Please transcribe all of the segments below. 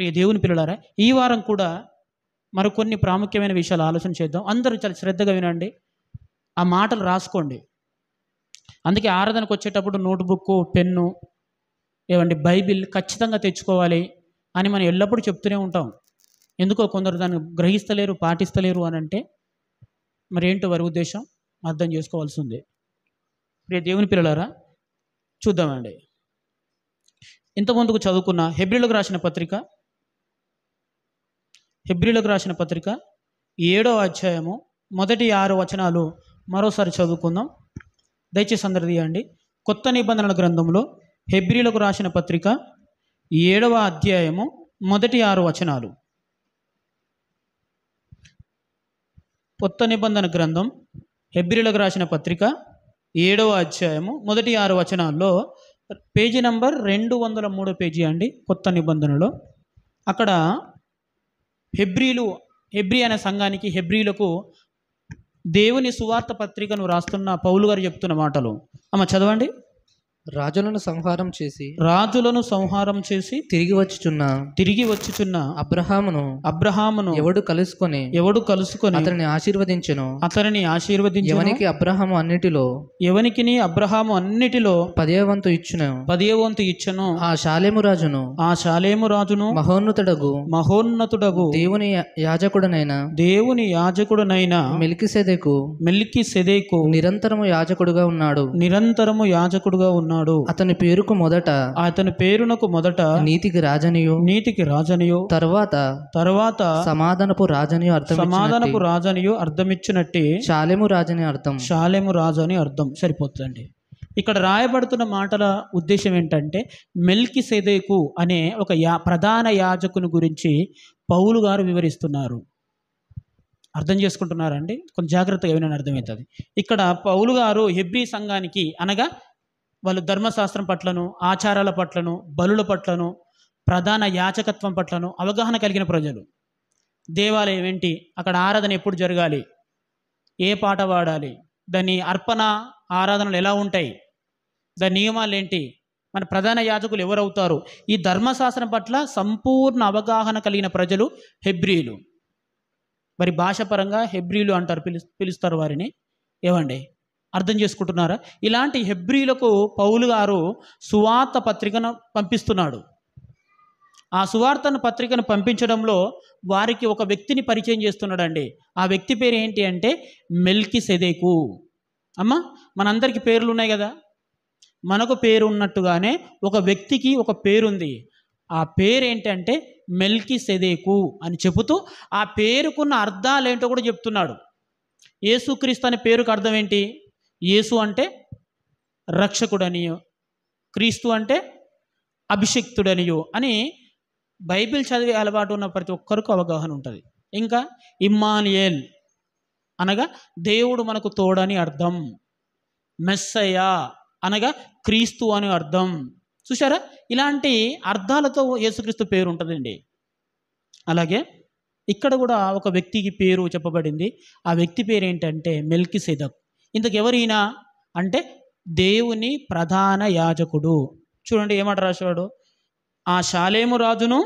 ప్రియ దేవుని పిల్లలారా, ఈ వారం కూడా మరికొన్ని ప్రాముఖ్యమైన విషయాలు ఆలోచన చేద్దాం. అందరూ చాలా శ్రద్ధగా వినండి, ఆ మాటలు రాసుకోండి. అందుకే ఆరాధనకు వచ్చేటప్పుడు నోట్బుక్, పెన్ను, ఏమండి బైబిల్ ఖచ్చితంగా తెచ్చుకోవాలి అని మనం ఎల్లప్పుడూ చెప్తూనే ఉంటాం. ఎందుకో కొందరు దాన్ని గ్రహిస్తలేరు, పాటిస్తలేరు అని అంటే మరి ఏంటో వారి ఉద్దేశం అర్థం చేసుకోవాల్సి ఉంది. ప్రియ దేవుని పిల్లలారా, చూద్దామండి. ఇంతకుముందుకు చదువుకున్న హెబ్రీలకు రాసిన పత్రిక 7వ అధ్యాయము మొదటి 6 వచనాలు మరోసారి చదువుకుందాం. దయచేసి అందరు తీయండి. కొత్త నిబంధనల గ్రంథంలో హెబ్రీలకు రాసిన పత్రిక 7వ అధ్యాయము మొదటి 6 వచనాలు. కొత్త నిబంధన గ్రంథం హెబ్రీలకు రాసిన పత్రిక 7వ అధ్యాయము మొదటి 6 వచనాల్లో పేజీ నంబర్ 203 పేజీ అండి. కొత్త నిబంధనలో అక్కడ హెబ్రీ అనే సంఘానికి, హెబ్రీలకు దేవుని సువార్త పత్రికను రాస్తున్న పౌలు గారు చెప్తున్న మాటలు అమ్మ చదవండి. రాజులను సంహారం చేసి తిరిగి వచ్చుచున్న అబ్రహామును ఎవడు కలుసుకొని అతనిని ఆశీర్వదించెను. ఎవనికి అబ్రహాము అన్నిటిలో 10వ వంతు ఇచ్చెను. ఆ షాలేము రాజును మహోన్నతుడగు దేవుని యాజకుడనైన మెల్కీసెదెకు నిరంతరము యాజకుడుగా ఉన్నాడు. అతని పేరునకు మొదట నీతికి రాజనియు తర్వాత సమాధానపు రాజనియు అర్థమిచ్చినట్టు షాలేము రాజు అని అర్థం. సరిపోతుందండి. ఇక్కడ రాయబడుతున్న మాటల ఉద్దేశం ఏంటంటే మెల్కీసెదెకు అనే ఒక ప్రధాన యాజకుని గురించి పౌలు గారు వివరిస్తున్నారు. అర్థం చేసుకుంటున్నారండి? కొంచెం జాగ్రత్తగా వినని అర్థమవుతుంది. ఇక్కడ పౌలు గారు హెబ్రీ సంఘానికి, అనగా వాళ్ళు ధర్మశాస్త్రం పట్లను, ఆచారాల పట్లను, బలుల పట్లను, ప్రధాన యాచకత్వం పట్లను అవగాహన కలిగిన ప్రజలు. దేవాలయం ఏంటి, అక్కడ ఆరాధన ఎప్పుడు జరగాలి, ఏ పాట పాడాలి, దాని అర్పణ ఆరాధనలు ఎలా ఉంటాయి, దాని నియమాలు ఏంటి, మన ప్రధాన యాజకులు ఎవరవుతారు, ఈ ధర్మశాస్త్రం పట్ల సంపూర్ణ అవగాహన కలిగిన ప్రజలు హెబ్రీలు. మరి భాషపరంగా హెబ్రీలు అంటారు, పిలుస్తారు వారిని. ఏమండి, అర్థం చేసుకుంటున్నారా? ఇలాంటి హెబ్రీలకు పౌలు గారు సువార్త పత్రికను పంపిస్తున్నాడు. ఆ సువార్తను పత్రికను పంపించడంలో వారికి ఒక వ్యక్తిని పరిచయం చేస్తున్నాడండి. ఆ వ్యక్తి పేరు ఏంటి అంటే మెల్కీసెదెకు. అమ్మ, మనందరికీ పేర్లు ఉన్నాయి కదా, మనకు పేరు ఉన్నట్టుగానే ఒక వ్యక్తికి ఒక పేరుంది. ఆ పేరు ఏంటంటే మెల్కీసెదెకు అని చెబుతూ ఆ పేరుకున్న అర్థాలు ఏంటో కూడా చెప్తున్నాడు. యేసుక్రీస్తు అనే పేరుకు అర్థం ఏంటి? యేసు అంటే రక్షకుడనియో, క్రీస్తు అంటే అభిషిక్తుడనియో అని బైబిల్ చదివే అలవాటు ఉన్న ప్రతి ఒక్కరికి అవగాహన ఉంటుంది. ఇంకా ఇమ్మానుయేల్ అనగా దేవుడు మనకు తోడని అర్థం. మెస్సయ్య అనగా క్రీస్తు అని అర్థం. చూసారా, ఇలాంటి అర్థాలతో యేసుక్రీస్తు పేరు ఉంటుందండి. అలాగే ఇక్కడ కూడా ఒక వ్యక్తికి పేరు చెప్పబడింది. ఆ వ్యక్తి పేరు ఏంటంటే మెల్కీసెదెకు. ఇంతకు ఎవరైనా అంటే దేవుని ప్రధాన యాజకుడు. చూడండి ఏమాట రాశాడు, ఆ షాలేము రాజును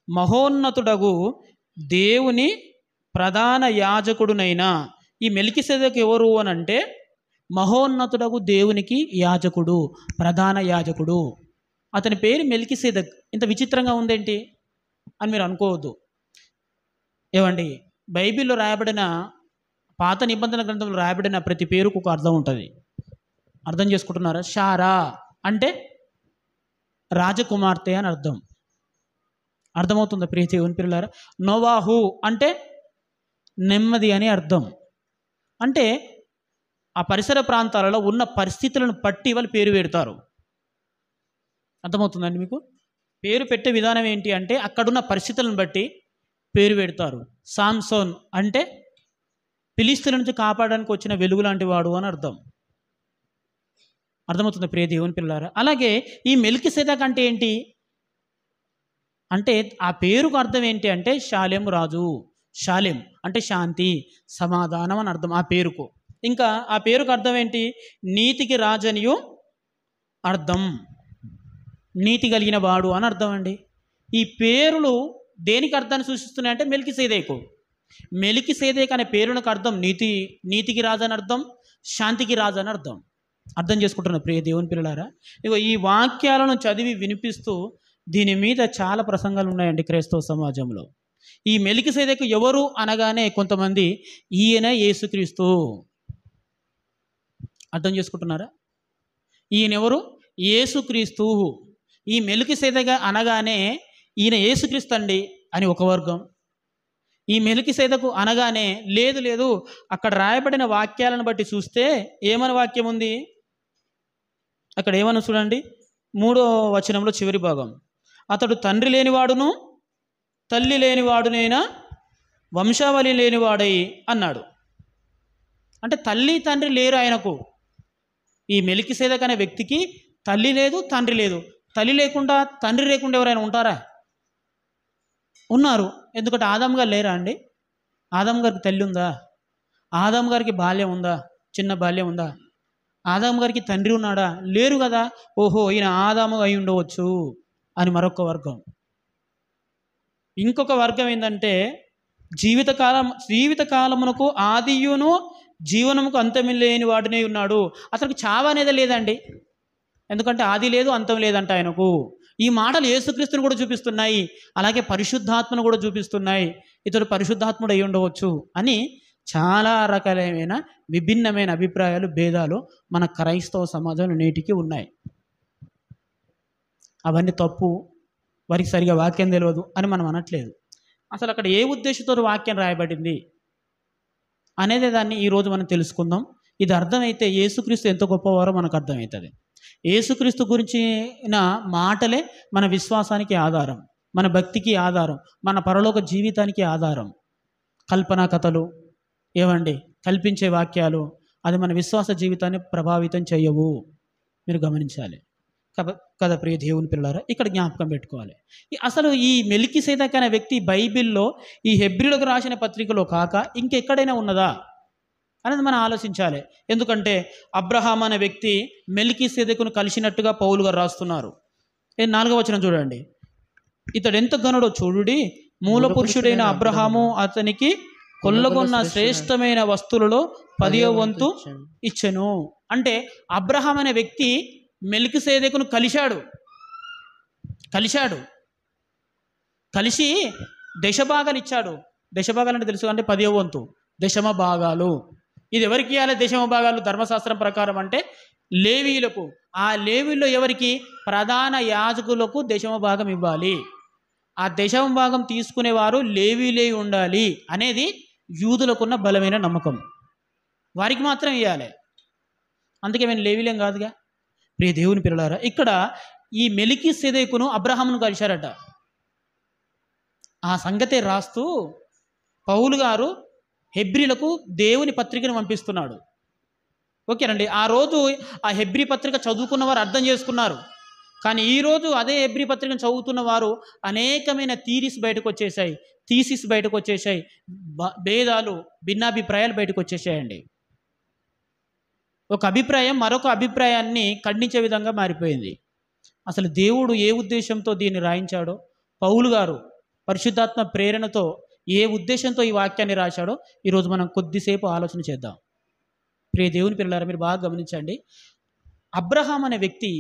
మహోన్నతుడగు దేవుని ప్రధాన యాజకుడునైనా. ఈ మెల్కీసెదెకు ఎవరు అని అంటే మహోన్నతుడగు దేవునికి యాజకుడు, ప్రధాన యాజకుడు. అతని పేరు మెల్కీసెదెకు. ఇంత విచిత్రంగా ఉందేంటి అని మీరు అనుకోవద్దు. ఏమండి, బైబిల్లో రాయబడిన, పాత నిబంధన గ్రంథంలో రాయబడిన ప్రతి పేరుకు ఒక అర్థం ఉంటుంది. అర్థం చేసుకుంటున్నారా? షారా అంటే రాజకుమార్తె అని అర్థం. అర్థమవుతుందా ప్రియ దేవుని పిల్లలారా? నోవాహు అంటే నెమ్మది అని అర్థం. అంటే ఆ పరిసర ప్రాంతాలలో ఉన్న పరిస్థితులను బట్టి వాళ్ళు పేరు పెడతారు. అర్థమవుతుందండి మీకు? పేరు పెట్టే విధానం ఏంటి అంటే అక్కడున్న పరిస్థితులను బట్టి పేరు పెడతారు. సామ్సోన్ అంటే ఫిలిష్తీయుల నుంచి కాపాడడానికి వచ్చిన వెలుగు లాంటి వాడు అని అర్థం. అర్థమవుతుంది ప్రియ దేవుని పిల్లారా? అలాగే ఈ మెల్కీసెదెకు అంటే ఏంటి అంటే ఆ పేరుకు అర్థం ఏంటి అంటే షాలేము రాజు. షాలేం అంటే శాంతి, సమాధానం అని అర్థం ఆ పేరుకు. ఇంకా ఆ పేరుకు అర్థం ఏంటి? నీతికి రాజనియు అర్థం. నీతి కలిగిన వాడు అని అర్థం అండి. ఈ పేర్లు దేనికి అర్థాన్ని సూచిస్తున్నాయంటే మెల్కిసెదెకు. మెల్కిసెదెకు అనే పేరునకు అర్థం నీతికి రాజు అని అర్థం, శాంతికి రాజు అని అర్థం. అర్థం చేసుకుంటున్న ప్రియ దేవుని పిల్లలారా, ఇగో ఈ వాక్యాలను చదివి వినిపిస్తూ దీని మీద చాలా ప్రసంగాలు ఉన్నాయండి క్రైస్తవ సమాజంలో. ఈ మెల్కిసెదెకు ఎవరు అనగానే కొంతమంది ఈయన యేసుక్రీస్తు. అర్థం చేసుకుంటున్నారా? ఈయన ఎవరు? యేసుక్రీస్తు. ఈ మెల్కిసెదెకు అనగానే ఈయన యేసుక్రీస్తు అండి అని ఒక వర్గం. ఈ మెల్కిసెదెకు అనగానే లేదు అక్కడ రాయబడిన వాక్యాలను బట్టి చూస్తే ఏమని వాక్యం ఉంది అక్కడ? ఏమని చూడండి, 3వ వచనంలో చివరి భాగం, అతడు తండ్రి లేనివాడును తల్లి లేనివాడునైనా వంశావళి లేనివాడై అన్నాడు. అంటే తల్లి తండ్రి లేరు ఆయనకు. ఈ మెల్కిసెదెకు అనే వ్యక్తికి తల్లి లేదు, తండ్రి లేదు. తల్లి లేకుండా తండ్రి లేకుండా ఎవరైనా ఉంటారా? ఉన్నారు. ఎందుకంటే ఆదాము గారు లేరా అండి? ఆదాము గారికి తల్లి ఉందా? ఆదాము గారికి బాల్యం ఉందా? చిన్న బాల్యం ఉందా? ఆదాము గారికి తండ్రి ఉన్నాడా? లేరు కదా. ఓహో, ఈయన ఆదాము అయి ఉండవచ్చు అని మరొక వర్గం. ఇంకొక వర్గం ఏంటంటే జీవితకాలమునకు ఆదియును జీవనముకు అంతమి లేని వాడినే ఉన్నాడు. అతనికి చావు అనేది లేదండి, ఎందుకంటే ఆది లేదు అంతం లేదంట ఆయనకు. ఈ మాటలు యేసుక్రీస్తుని కూడా చూపిస్తున్నాయి, అలాగే పరిశుద్ధాత్మను కూడా చూపిస్తున్నాయి. ఇతడు పరిశుద్ధాత్ముడు అయి ఉండవచ్చు అని చాలా రకాలైన విభిన్నమైన అభిప్రాయాలు, భేదాలు మన క్రైస్తవ సమాజంలో నేటికి ఉన్నాయి. అవన్నీ తప్పు, వారికి సరిగా వాక్యం తెలియదు అని మనం అనట్లేదు. అసలు అక్కడ ఏ ఉద్దేశంతో వాక్యం రాయబడింది అనేది దాన్ని ఈరోజు మనం తెలుసుకుందాం. ఇది అర్థమైతే యేసుక్రీస్తు ఎంత గొప్పవారో మనకు అర్థమవుతుంది. యేసుక్రీస్తు గురించిన మాటలే మన విశ్వాసానికి ఆధారం, మన భక్తికి ఆధారం, మన పరలోక జీవితానికి ఆధారం. కల్పనా కథలు ఏవండి, కల్పించే వాక్యాలు అది మన విశ్వాస జీవితాన్ని ప్రభావితం చేయవు. మీరు గమనించాలి కదా ప్రియ దేవుని పిల్లారా. ఇక్కడ జ్ఞాపకం పెట్టుకోవాలి, అసలు ఈ మెల్కిసెదెకు అనే వ్యక్తి బైబిల్లో ఈ హెబ్రీలకు రాసిన పత్రికలో కాక ఇంకెక్కడైనా ఉన్నదా అనేది మనం ఆలోచించాలి. ఎందుకంటే అబ్రహాం అనే వ్యక్తి మెల్కిసెదెకును కలిసినట్టుగా పౌలు గారు రాస్తున్నారు. 4వ వచనం చూడండి, ఇతడు ఎంత ఘనుడో చూడుడి, మూల పురుషుడైన అబ్రహాము అతనికి కొల్లగొన్న శ్రేష్టమైన వస్తువులలో 10వ వంతు ఇచ్చెను. అంటే అబ్రహాం అనే వ్యక్తి మెల్కిసెదెకును కలిశాడు. కలిసి దశభాగాలు ఇచ్చాడు. దశభాగాలు అంటే తెలుసు అంటే 10వ వంతు, దశమ భాగాలు. ఇది ఎవరికి ఇవ్వాలి? దశమ భాగాలు ధర్మశాస్త్రం ప్రకారం అంటే లేవీయులకు. ఆ లేవీల్లో ఎవరికి? ప్రధాన యాజకులకు దశమ భాగం ఇవ్వాలి. ఆ దశమ భాగం తీసుకునేవారు లేవీలే ఉండాలి అనేది యూదులకున్న బలమైన నమ్మకం. వారికి మాత్రం ఇవ్వాలి. అందుకే మేము లేవీలేం కాదుగా ప్రియ దేవుని పిల్లలారా. ఇక్కడ ఈ మెల్కిసెదెకును అబ్రహామును కలిశారట. ఆ సంగతే రాస్తూ పౌలు గారు హెబ్రీలకు దేవుని పత్రికను పంపిస్తున్నాడు. ఓకేనండి. ఆ రోజు ఆ హెబ్రీ పత్రిక చదువుకున్న వారు అర్థం చేసుకున్నారు. కానీ ఈరోజు అదే హెబ్రీ పత్రికను చదువుతున్న వారు అనేకమైన థీసిస్ బయటకు వచ్చేసాయి, భేదాలు, భిన్నాభిప్రాయాలు బయటకు వచ్చేసాయండి. ఒక అభిప్రాయం మరొక అభిప్రాయాన్ని ఖండించే విధంగా మారిపోయింది. అసలు దేవుడు ఏ ఉద్దేశంతో దీన్ని రాయించాడో, పౌలు గారు పరిశుద్ధాత్మ ప్రేరణతో ఏ ఉద్దేశంతో ఈ వాక్యాన్ని రాశాడో ఈరోజు మనం కొద్దిసేపు ఆలోచన చేద్దాం. ప్రియ దేవుని పిల్లలారా, మీరు బాగా గమనించండి. అబ్రహాం అనే వ్యక్తి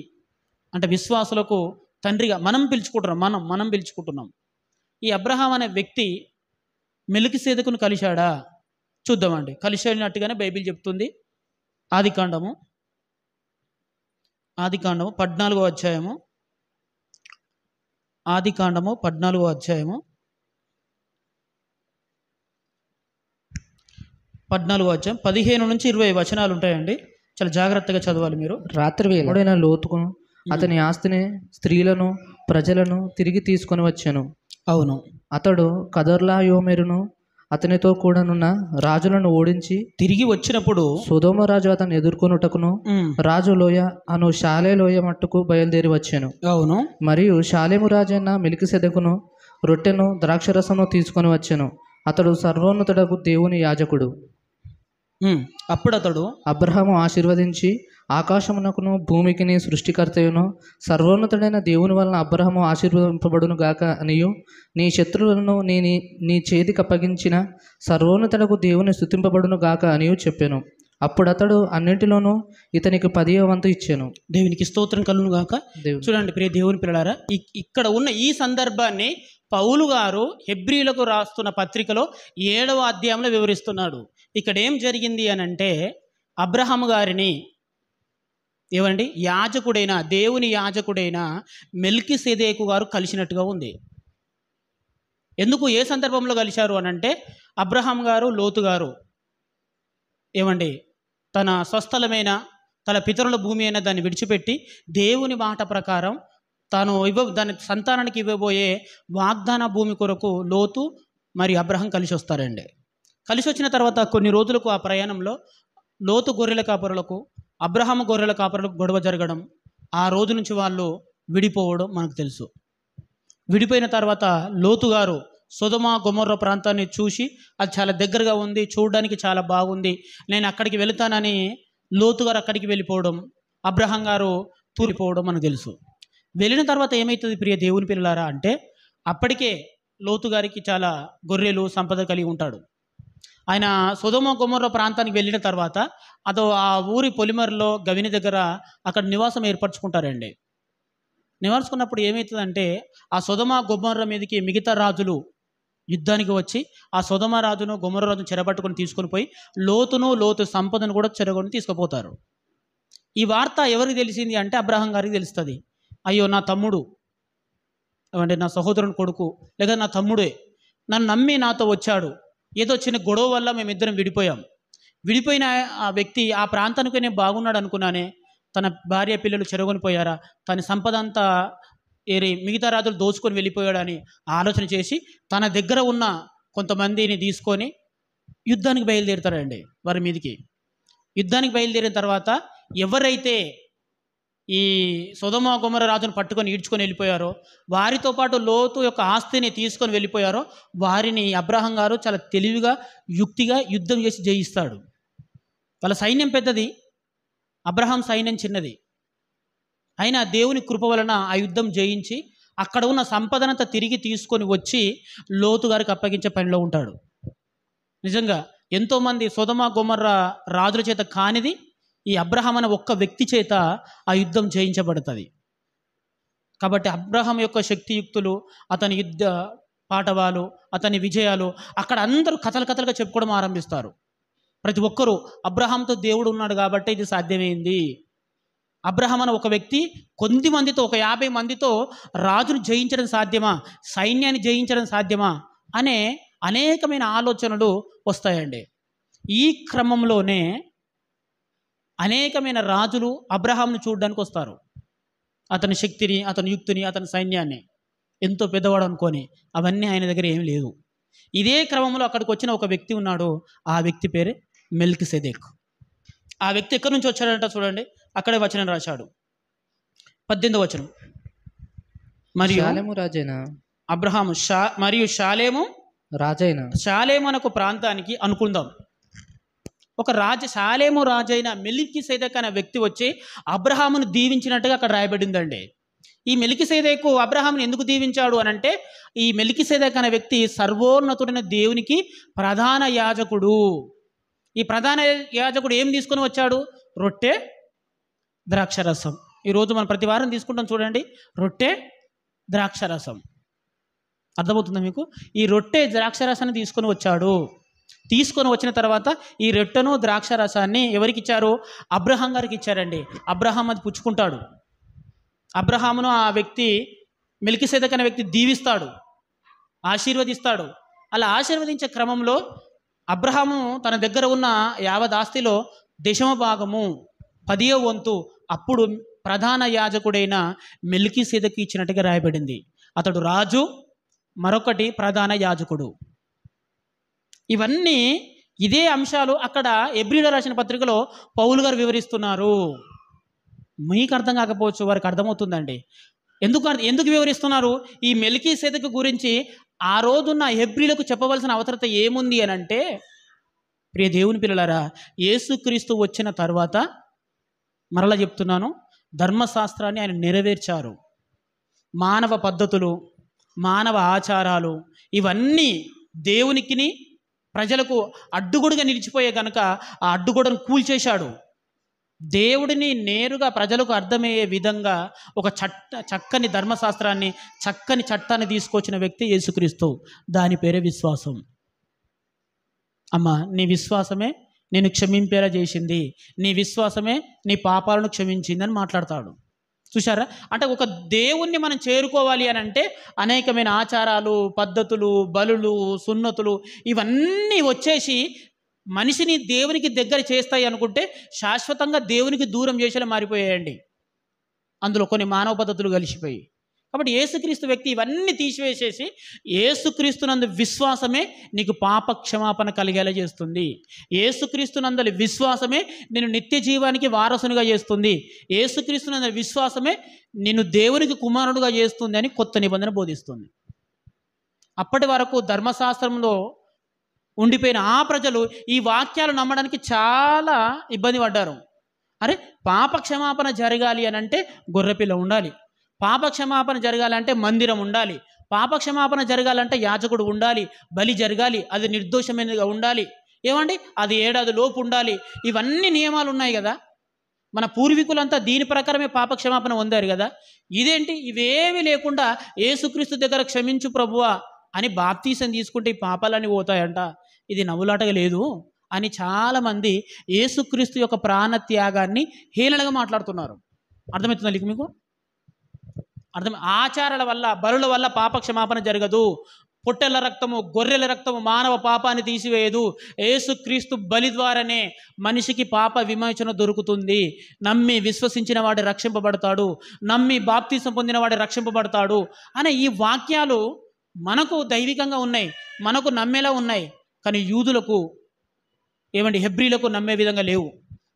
అంటే విశ్వాసులకు తండ్రిగా మనం పిలుచుకుంటున్నాం. ఈ అబ్రహాం అనే వ్యక్తి మెల్కిసెదెకును కలిశాడా? చూద్దామండి. కలిశాడినట్టుగానే బైబిల్ చెప్తుంది. ఆదికాండము 14వ అధ్యాయము, ఆదికాండము 14వ అధ్యాయము 15 నుంచి 20 వచనాలు ఉంటాయండి. చాలా జాగ్రత్తగా చదవాలి మీరు. రాత్రి వేళ లోతుకును అతని ఆస్తిని, స్త్రీలను, ప్రజలను తిరిగి తీసుకొని వచ్చాను. అవును. అతడు కదొర్లాయోమెరును అతనితో కూడానున్న రాజులను ఓడించి తిరిగి వచ్చినప్పుడు సొదొమ రాజు అతన్ని ఎదుర్కొనుటకును రాజు లోయ అను షాలే లోయ మట్టుకు బయలుదేరి వచ్చాను. అవును. మరియు షాలేము రాజైన మెల్కిసెదెకును రొట్టెను, ద్రాక్షరసమును తీసుకొని వచ్చాను. అతడు సర్వోన్నతుడకు దేవుని యాజకుడు. అప్పుడు అతడు అబ్రహాము ఆశీర్వదించి ఆకాశమునకును భూమికిని సృష్టికర్తయును సర్వోన్నతుడైన దేవుని వలన అబ్రహాము ఆశీర్వదింపబడును గాక అనియు, నీ శత్రువులను నీ చేతికి అప్పగించిన సర్వోన్నతుడకు దేవుని స్తుతింపబడును గాక అనియు చెప్పాను. అప్పుడు అతడు అన్నింటిలోనూ ఇతనికి 10వ వంతు ఇచ్చాను. దేవునికి స్తోత్రం కలుగును గాక. చూడండి ప్రియ దేవుని పిల్లలారా, ఇక్కడ ఉన్న ఈ సందర్భాన్ని పౌలు గారు హెబ్రీలకు రాస్తున్న పత్రికలో 7వ అధ్యాయంలో వివరిస్తున్నాడు. ఇక్కడ ఏం జరిగింది అని అంటే, అబ్రహాము గారిని ఏమండి యాజకుడైన దేవుని యాజకుడైన మెల్కీసెదెకు గారు కలిసినట్టుగా ఉంది. ఎందుకు, ఏ సందర్భంలో కలిశారు అని అంటే, అబ్రహాం గారు లోతు గారు ఏమండి తన స్వస్థలమైన తన పితరుల భూమి అయిన దాన్ని విడిచిపెట్టి దేవుని మాట ప్రకారం తాను దాని సంతానానికి ఇవ్వబోయే వాగ్దాన భూమి కొరకు లోతు మరి అబ్రహాం కలిసి వస్తారండి. కలిసి వచ్చిన తర్వాత కొన్ని రోజులకు ఆ ప్రయాణంలో లోతు గొర్రెల కాపరులకు అబ్రహాము గొర్రెల కాపరులకు గొడవ జరగడం, ఆ రోజు నుంచి వాళ్ళు విడిపోవడం మనకు తెలుసు. విడిపోయిన తర్వాత లోతు గారు సొదొమ గొమొర్రా ప్రాంతాన్ని చూసి అది చాలా దగ్గరగా ఉంది, చూడడానికి చాలా బాగుంది, నేను అక్కడికి వెళుతానని లోతు గారు అక్కడికి వెళ్ళిపోవడం, అబ్రహాం గారు తూలిపోవడం మనకు తెలుసు. వెళ్ళిన తర్వాత ఏమవుతుంది ప్రియ దేవుని పిల్లలారా అంటే, అప్పటికే లోతు గారికి చాలా గొర్రెలు సంపద కలిగి ఉంటాడు. ఆయన సొదొమ గొమొర్రా ప్రాంతానికి వెళ్ళిన తర్వాత ఆ ఊరి పొలిమర్లో గవిని దగ్గర అక్కడ నివాసం ఏర్పరచుకుంటారండి. నివారించుకున్నప్పుడు ఏమవుతుందంటే, ఆ సొదొమ గొమొర్రా మీదకి మిగతా రాజులు యుద్ధానికి వచ్చి ఆ సొదొమ రాజును గొమొర్రా రాజును చెరబట్టుకొని తీసుకొని పోయి లోతు సంపదను కూడా చెరగొని తీసుకుపోతారు. ఈ వార్త ఎవరికి తెలిసింది అంటే అబ్రహాం గారికి తెలుస్తుంది. అయ్యో నా తమ్ముడు అంటే నా సహోదరుని కొడుకు లేదా నా తమ్ముడే నన్ను నమ్మి నాతో వచ్చాడు, ఏదో చిన్న గొడవ వల్ల మేమిద్దరం విడిపోయిన ఆ వ్యక్తి ఆ ప్రాంతానికి నేను బాగున్నాడు అనుకున్నానే, తన భార్య పిల్లలు చెరగొని పోయారా, తన సంపద అంతా మిగతా రాజులు దోచుకొని వెళ్ళిపోయాడని ఆలోచన చేసి తన దగ్గర ఉన్న కొంతమందిని తీసుకొని యుద్ధానికి బయలుదేరుతారండి. వారి మీదికి యుద్ధానికి బయలుదేరిన తర్వాత ఎవరైతే ఈ సొదొమ గొమొర్రా రాజును పట్టుకొని ఈడ్చుకొని వెళ్ళిపోయారో, వారితో పాటు లోతు యొక్క ఆస్తిని తీసుకొని వెళ్ళిపోయారో, వారిని అబ్రహాం గారు చాలా తెలివిగా యుక్తిగా యుద్ధం చేసి జయిస్తాడు. వాళ్ళ సైన్యం పెద్దది, అబ్రహాం సైన్యం చిన్నది. అయినా దేవుని కృప వలన ఆ యుద్ధం జయించి అక్కడ ఉన్న సంపదనంతా తిరిగి తీసుకొని వచ్చి లోతు గారికి అప్పగించే పనిలో ఉంటాడు. నిజంగా ఎంతోమంది సొదొమ గొమొర్రా రాజుల చేత కానిది ఈ అబ్రహాం అనే ఒక్క వ్యక్తి చేత ఆ యుద్ధం జయించబడుతుంది. కాబట్టి అబ్రహాం యొక్క శక్తియుక్తులు, అతని యుద్ధ పాటవాలు, అతని విజయాలు అక్కడ అందరూ కథలుగా చెప్పుకోవడం ఆరంభిస్తారు. ప్రతి ఒక్కరూ అబ్రహాంతో దేవుడు ఉన్నాడు కాబట్టి ఇది సాధ్యమైంది. అబ్రహాం అనే ఒక వ్యక్తి కొద్ది మందితో, ఒక 50 మందితో రాజును జయించడం సాధ్యమా, సైన్యాన్ని జయించడం సాధ్యమా అనే అనేకమైన ఆలోచనలు వస్తాయండి. ఈ క్రమంలోనే అనేకమైన రాజులు అబ్రహాంను చూడడానికి వస్తారు. అతని శక్తిని, అతని యుక్తిని, అతని సైన్యాన్ని ఎంతో పెద్దవాడు అనుకొని అవన్నీ ఆయన దగ్గర ఏం లేదు. ఇదే క్రమంలో అక్కడికి వచ్చిన ఒక వ్యక్తి ఉన్నాడు. ఆ వ్యక్తి పేరే మెల్కీసెదెకు. ఆ వ్యక్తి ఎక్కడి నుంచి వచ్చాడంట చూడండి, అక్కడే వచనం రాశాడు. 18వ వచనం. మరియు షాలేము రాజైన అబ్రహాము మరియు షాలేము అనే ఒక ప్రాంతానికి అనుకుందాం. ఒక షాలేము రాజైన మెల్కీసెదెకు అనే వ్యక్తి వచ్చి అబ్రహామును దీవించినట్టుగా అక్కడ రాయబడిందండి. ఈ మెల్కీసెదెకు అబ్రహామును ఎందుకు దీవించాడు అని అంటే, ఈ మెల్కీసెదెకు అనే వ్యక్తి సర్వోన్నతుడైన దేవునికి ప్రధాన యాజకుడు. ఈ ప్రధాన యాజకుడు ఏం తీసుకొని వచ్చాడు? రొట్టె, ద్రాక్షరసం. ఈరోజు మనం ప్రతి వారం తీసుకుంటాం చూడండి, రొట్టె ద్రాక్షరసం. అర్థమవుతుందా మీకు? ఈ రొట్టె ద్రాక్షరసాన్ని తీసుకొని వచ్చాడు. తీసుకొని వచ్చిన తర్వాత ఈ రొట్టెను ద్రాక్షరసాన్ని ఎవరికి ఇచ్చారు? అబ్రహాం గారికి ఇచ్చారండి. అబ్రహాం అది పుచ్చుకుంటాడు. అబ్రహామును ఆ వ్యక్తి మెల్కీసెదెకు అనే వ్యక్తి దీవిస్తాడు, ఆశీర్వదిస్తాడు. అలా ఆశీర్వదించే క్రమంలో అబ్రహాము తన దగ్గర ఉన్న యావత్ ఆస్తిలో 10వ భాగము 10వ వంతు అప్పుడు ప్రధాన యాజకుడైన మెల్కీసెదెకు ఇచ్చినట్టుగా రాయబడింది. అతడు రాజు, మరొకటి ప్రధాన యాజకుడు. ఇవన్నీ ఇదే అంశాలు అక్కడ హెబ్రీయులకు రాసిన పత్రికలో పౌలు గారు వివరిస్తున్నారు. మీకు అర్థం కాకపోవచ్చు, వారికి అర్థమవుతుందండి. ఎందుకు వివరిస్తున్నారు? ఈ మెల్కీసెదెకు గురించి ఆ రోజున్న హెబ్రీయులకు చెప్పవలసిన అవసరత ఏముంది అని అంటే, ప్రియ దేవుని పిల్లలారా, యేసుక్రీస్తు వచ్చిన తర్వాత మరలా చెప్తున్నాను, ధర్మశాస్త్రాన్ని ఆయన నెరవేర్చారు. మానవ పద్ధతులు, మానవ ఆచారాలు ఇవన్నీ దేవునికిని ప్రజలకు అడ్డుగొడుగా నిలిచిపోయే కనుక ఆ అడ్డుగొడను కూల్చేశాడు. దేవుడిని నేరుగా ప్రజలకు అర్థమయ్యే విధంగా ఒక చక్కని ధర్మశాస్త్రాన్ని, చక్కని చట్టాన్ని తీసుకొచ్చిన వ్యక్తి యేసుక్రీస్తు. దాని పేరే విశ్వాసం. అమ్మా, నీ విశ్వాసమే నేను క్షమింపేలా చేసింది, నీ విశ్వాసమే నీ పాపాలను క్షమించిందని మాట్లాడతాడు. చూశారా? అంటే ఒక దేవుణ్ణి మనం చేరుకోవాలి అని అంటే అనేకమైన ఆచారాలు, పద్ధతులు, బలులు, సున్నతులు ఇవన్నీ వచ్చేసి మనిషిని దేవునికి దగ్గర చేస్తాయి అనుకుంటే శాశ్వతంగా దేవునికి దూరం చేసేలా మారిపోయాయండి. అందులో కొన్ని మానవ పద్ధతులు కలిసిపోయి. కాబట్టి యేసుక్రీస్తు వ్యక్తి ఇవన్నీ తీసివేసేసి యేసుక్రీస్తునందు విశ్వాసమే నీకు పాప క్షమాపణ కలిగేలా చేస్తుంది. యేసుక్రీస్తునందలి విశ్వాసమే నిన్ను నిత్య జీవానికి వారసునిగా చేస్తుంది. యేసుక్రీస్తునందలి విశ్వాసమే నిన్ను దేవునికి కుమారుడుగా చేస్తుంది అని కొత్త నిబంధన బోధిస్తుంది. అప్పటి వరకు ధర్మశాస్త్రంలో ఉండిపోయిన ఆ ప్రజలు ఈ వాక్యాలు నమ్మడానికి చాలా ఇబ్బంది పడ్డారు. అరే, పాప క్షమాపణ జరగాలి అని అంటే గొర్రెపిల్ల ఉండాలి, పాప క్షమాపణ జరగాలంటే మందిరం ఉండాలి, పాప క్షమాపణ జరగాలంటే యాజకుడు ఉండాలి, బలి జరగాలి, అది నిర్దోషమైనదిగా ఉండాలి, ఏమండి అది ఏడాది లోపు ఉండాలి. ఇవన్నీ నియమాలు ఉన్నాయి కదా. మన పూర్వీకులంతా దీని ప్రకారమే పాప క్షమాపణ పొందారు కదా. ఇదేంటి, ఇవేవి లేకుండా యేసుక్రీస్తు దగ్గర క్షమించు ప్రభువా అని బాప్తీసం తీసుకుంటే ఈ పాపాలన్నీ పోతాయంట. ఇది నవ్వులాటగా లేదు అని చాలామంది యేసుక్రీస్తు యొక్క ప్రాణత్యాగాన్ని హేళనగా మాట్లాడుతున్నారు. అర్థమవుతుందా మీకు? ఆచారాల వల్ల, బలుల వల్ల పాప క్షమాపణ జరగదు. పొట్టెల రక్తము, గొర్రెల రక్తము మానవ పాపాన్ని తీసివేయదు. యేసుక్రీస్తు బలి ద్వారానే మనిషికి పాప విమోచన దొరుకుతుంది. నమ్మి విశ్వసించిన వాడు రక్షింపబడతాడు, నమ్మి బాప్తీసం పొందిన వాడు రక్షింపబడతాడు అనే ఈ వాక్యాలు మనకు దైవికంగా ఉన్నాయి, మనకు నమ్మేలా ఉన్నాయి. కానీ యూదులకు, ఏమండి హెబ్రీలకు నమ్మే విధంగా లేవు,